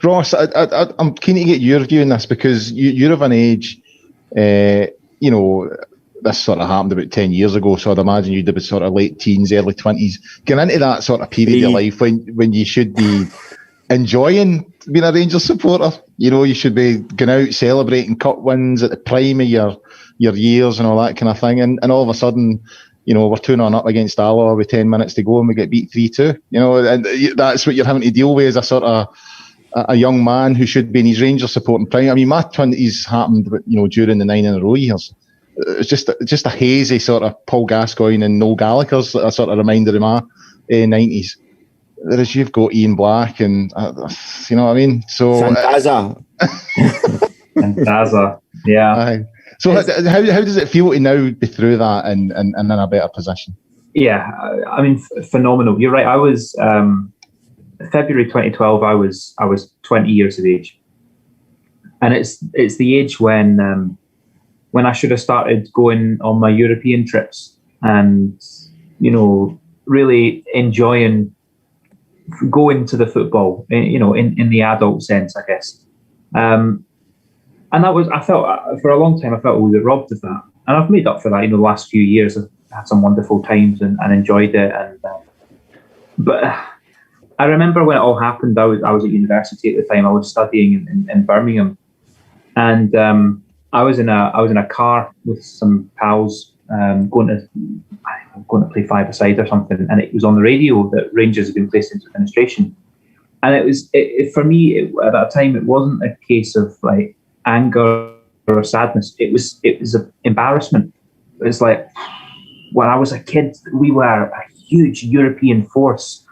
Ross, I'm keen to get your view on this, because you're of an age, this sort of happened about 10 years ago, so I'd imagine you'd have been sort of late teens, early 20s, getting into that sort of period of life when you should be enjoying being a Rangers supporter. You should be going out celebrating cup wins at the prime of your years and all that kind of thing, and all of a sudden, we're 2-0 up against Alloa with 10 minutes to go and we get beat 3-2, and that's what you're having to deal with as a sort of a young man who should be in his Rangers supporting prime. I mean, my 20s happened, during the 9 in a row years. It's just a hazy sort of Paul Gascoigne and Noel Gallagher's a sort of reminder of my 90s. Whereas you've got Ian Black and, you know what I mean? So Santaza. Santaza, yeah. So how does it feel to now be through that and in a better position? Yeah, I mean, phenomenal. You're right. I was, February 2012, I was 20 years of age. And it's the age when I should have started going on my European trips and, really enjoying going to the football, in the adult sense, I guess. And that was, I felt, for a long time, I felt a little bit robbed of that. And I've made up for that, the last few years. I've had some wonderful times and enjoyed it. But I remember when it all happened, I was at university at the time. I was studying in Birmingham. And I was in a car with some pals going to play five-a-side or something, and it was on the radio that Rangers had been placed into administration. And it was for me at that time. It wasn't a case of like anger or sadness. It was an embarrassment. It was like, when I was a kid, we were a huge European force,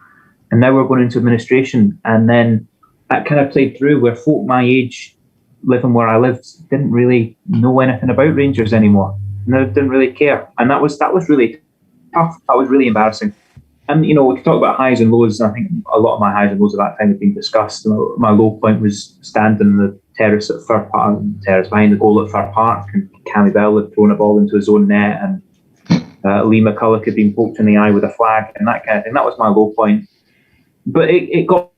and now we're going into administration. And then that kind of played through where folk my age, living where I lived, didn't really know anything about Rangers anymore. No, didn't really care. And that was really tough. That was really embarrassing. And, we can talk about highs and lows. I think a lot of my highs and lows at that time have been discussed. My low point was standing on the terrace at Fir Park, behind the goal at Fir Park, and Cammy Bell had thrown a ball into his own net, and Lee McCulloch had been poked in the eye with a flag, and that kind of thing. That was my low point. But it got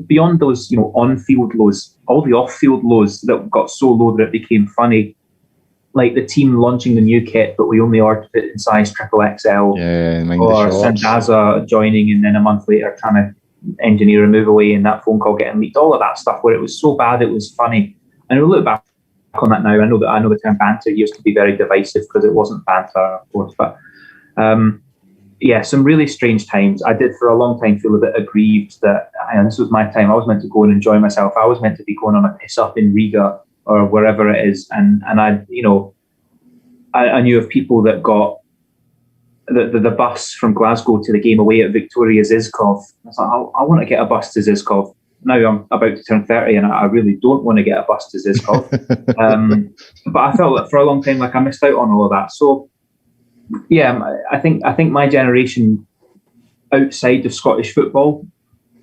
beyond those, on-field lows, all the off-field lows that got so low that it became funny. Like the team launching the new kit, but we only ordered it in size XXL. Yeah, or Santaza joining, and then a month later trying to engineer a move away, and that phone call getting leaked. All of that stuff where it was so bad it was funny. And we look back on that now. I know the term banter used to be very divisive because it wasn't banter, of course. But some really strange times. I did for a long time feel a bit aggrieved that this was my time. I was meant to go and enjoy myself. I was meant to be going on a piss up in Riga or wherever it is, and I knew of people that got the bus from Glasgow to the game away at Victoria Zizkov. I was like, I want to get a bus to Zizkov. Now I'm about to turn 30, and I really don't want to get a bus to Zizkov. But I felt that for a long time, like I missed out on all of that. So yeah, I think my generation outside of Scottish football,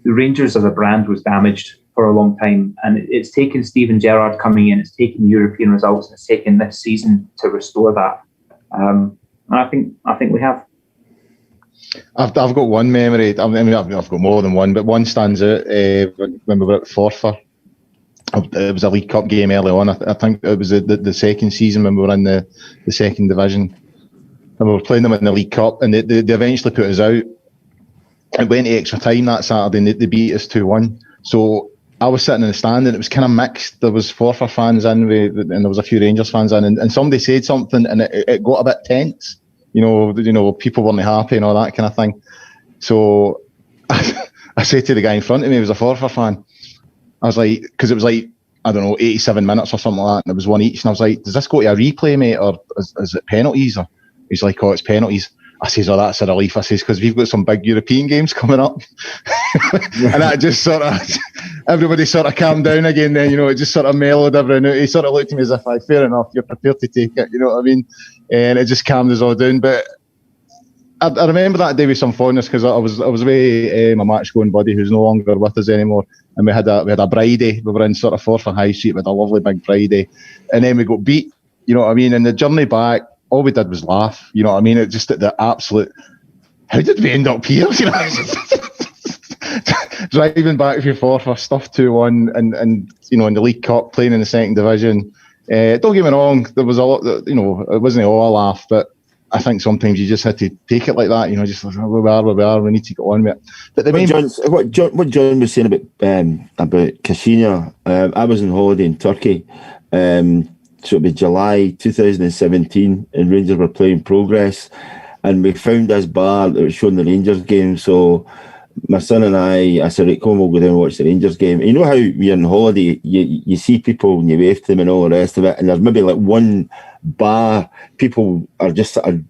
the Rangers as a brand was damaged for a long time, and it's taken Steven Gerrard coming in, it's taken the European results, and it's taken this season to restore that. And I think we have. I've got one memory. I mean, I've got more than one, but one stands out. When we were at Forfar, it was a League Cup game early on. I think it was the second season when we were in the second division, and we were playing them in the League Cup, and they eventually put us out. It went to extra time that Saturday, and they beat us 2-1. So I was sitting in the stand, and it was kind of mixed. There was Forfar fans in, and there was a few Rangers fans in, and somebody said something, and it got a bit tense. People weren't happy and all that kind of thing. So I said to the guy in front of me, who was a Forfar fan, I was like, because it was like, I don't know, 87 minutes or something like that, and it was one each, and I was like, does this go to a replay, mate, or is it penalties? Or he's like, oh, it's penalties. I says, oh, that's a relief. I says, because we've got some big European games coming up. And that just sort of, everybody sort of calmed down again then, it just sort of mellowed everyone out. He sort of looked at me as if, fair enough, you're prepared to take it, you know what I mean? And it just calmed us all down. But I remember that day with some fondness, because I was with my match going buddy who's no longer with us anymore, and we had a Friday. We were in sort of Forfar High Street with a lovely big Friday, and then we got beat, you know what I mean? And the journey back, all we did was laugh, you know what I mean? It just the absolute, how did we end up here? You know, driving back from Forfar, stuff 2-1, and in the League Cup, playing in the second division. Don't get me wrong, there was a lot that, it wasn't all a laugh, but I think sometimes you just had to take it like that, just like, where we are, we need to get on with it. But the what John was saying about Casino, I was on holiday in Turkey, so it'd be July 2017, and Rangers were playing Progress, and we found this bar that was showing the Rangers game. So my son and I said, right, come on, we'll go down and watch the Rangers game. And you know how you're on holiday, you see people and you wave to them and all the rest of it, and there's maybe like one bar people are just sort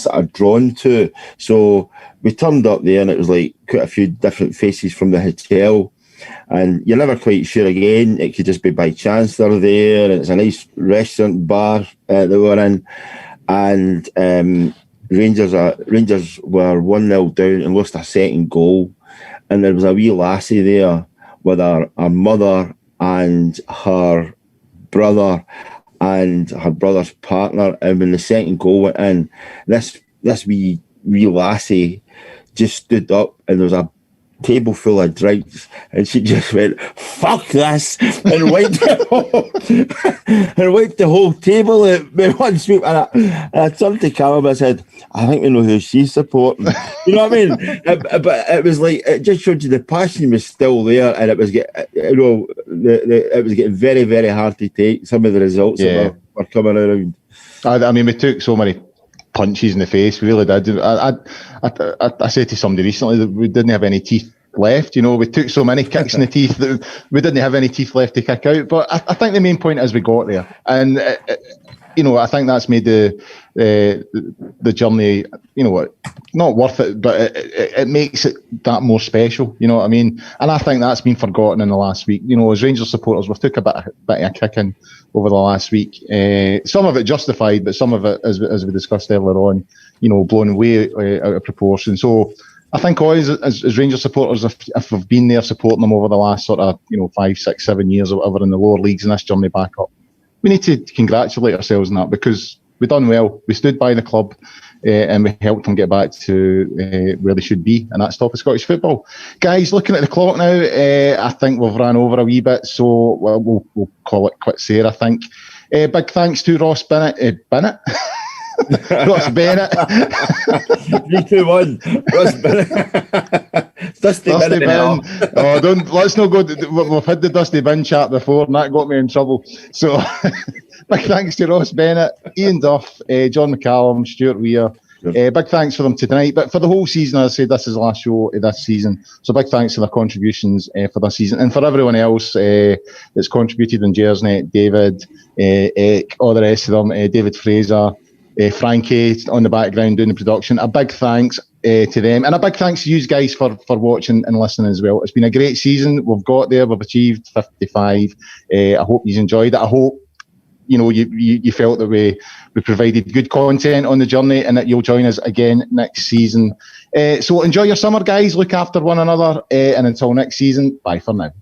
of drawn to. So we turned up there, and it was like quite a few different faces from the hotel, and you're never quite sure again. It could just be by chance they're there, and it's a nice restaurant bar that we're in, and Rangers were 1-0 down and lost a second goal, and there was a wee lassie there with her mother and her brother and her brother's partner, and when the second goal went in, this wee lassie just stood up, and there was a table full of drinks, and she just went, fuck this, and wiped the whole table with one sweep. And I turned to Callum and I said, I think we know who she's supporting. You know what I mean? But it was like, it just showed you the passion was still there, and it was it was getting very, very hard to take some of the results that were coming around. I mean, we took so many punches in the face, we really did. I said to somebody recently that we didn't have any teeth left. We took so many kicks in the teeth that we didn't have any teeth left to kick out. But I think the main point is we got there, and I think that's made the journey, not worth it, but it makes it that more special. You know what I mean? And I think that's been forgotten in the last week. As Rangers supporters, we've took a bit of a kicking over the last week. Some of it justified, but some of it, as we discussed earlier on, blown way out of proportion. So I think always, as Rangers supporters, if we've been there supporting them over the last sort of 5, 6, 7 years or whatever in the lower leagues, and this journey back up, we need to congratulate ourselves on that, because we've done well. We stood by the club, and we helped them get back to where they should be, and that's top of Scottish football. Guys, looking at the clock now, I think we've ran over a wee bit, so we'll call it quits there, I think. Big thanks to Ross Bennett. Ross Bennett. 3-2-1. Ross Bennett. Dusty bin. Let's not go. We've had the Dusty bin chat before, and that got me in trouble. So, big thanks to Ross Bennett, Ian Duff, John McCallum, Stuart Weir. Sure. Big thanks for them tonight. But for the whole season, as I said, this is the last show of this season. So big thanks for their contributions for this season. And for everyone else that's contributed in Gersnet, David, Eck, all the rest of them, David Fraser, Frankie on the background doing the production. A big thanks to them, and a big thanks to you guys for watching and listening as well. It's been a great season. We've got there. We've achieved 55. I hope you've enjoyed it. I hope you felt that we provided good content on the journey, and that you'll join us again next season. So enjoy your summer, guys. Look after one another, and until next season, bye for now.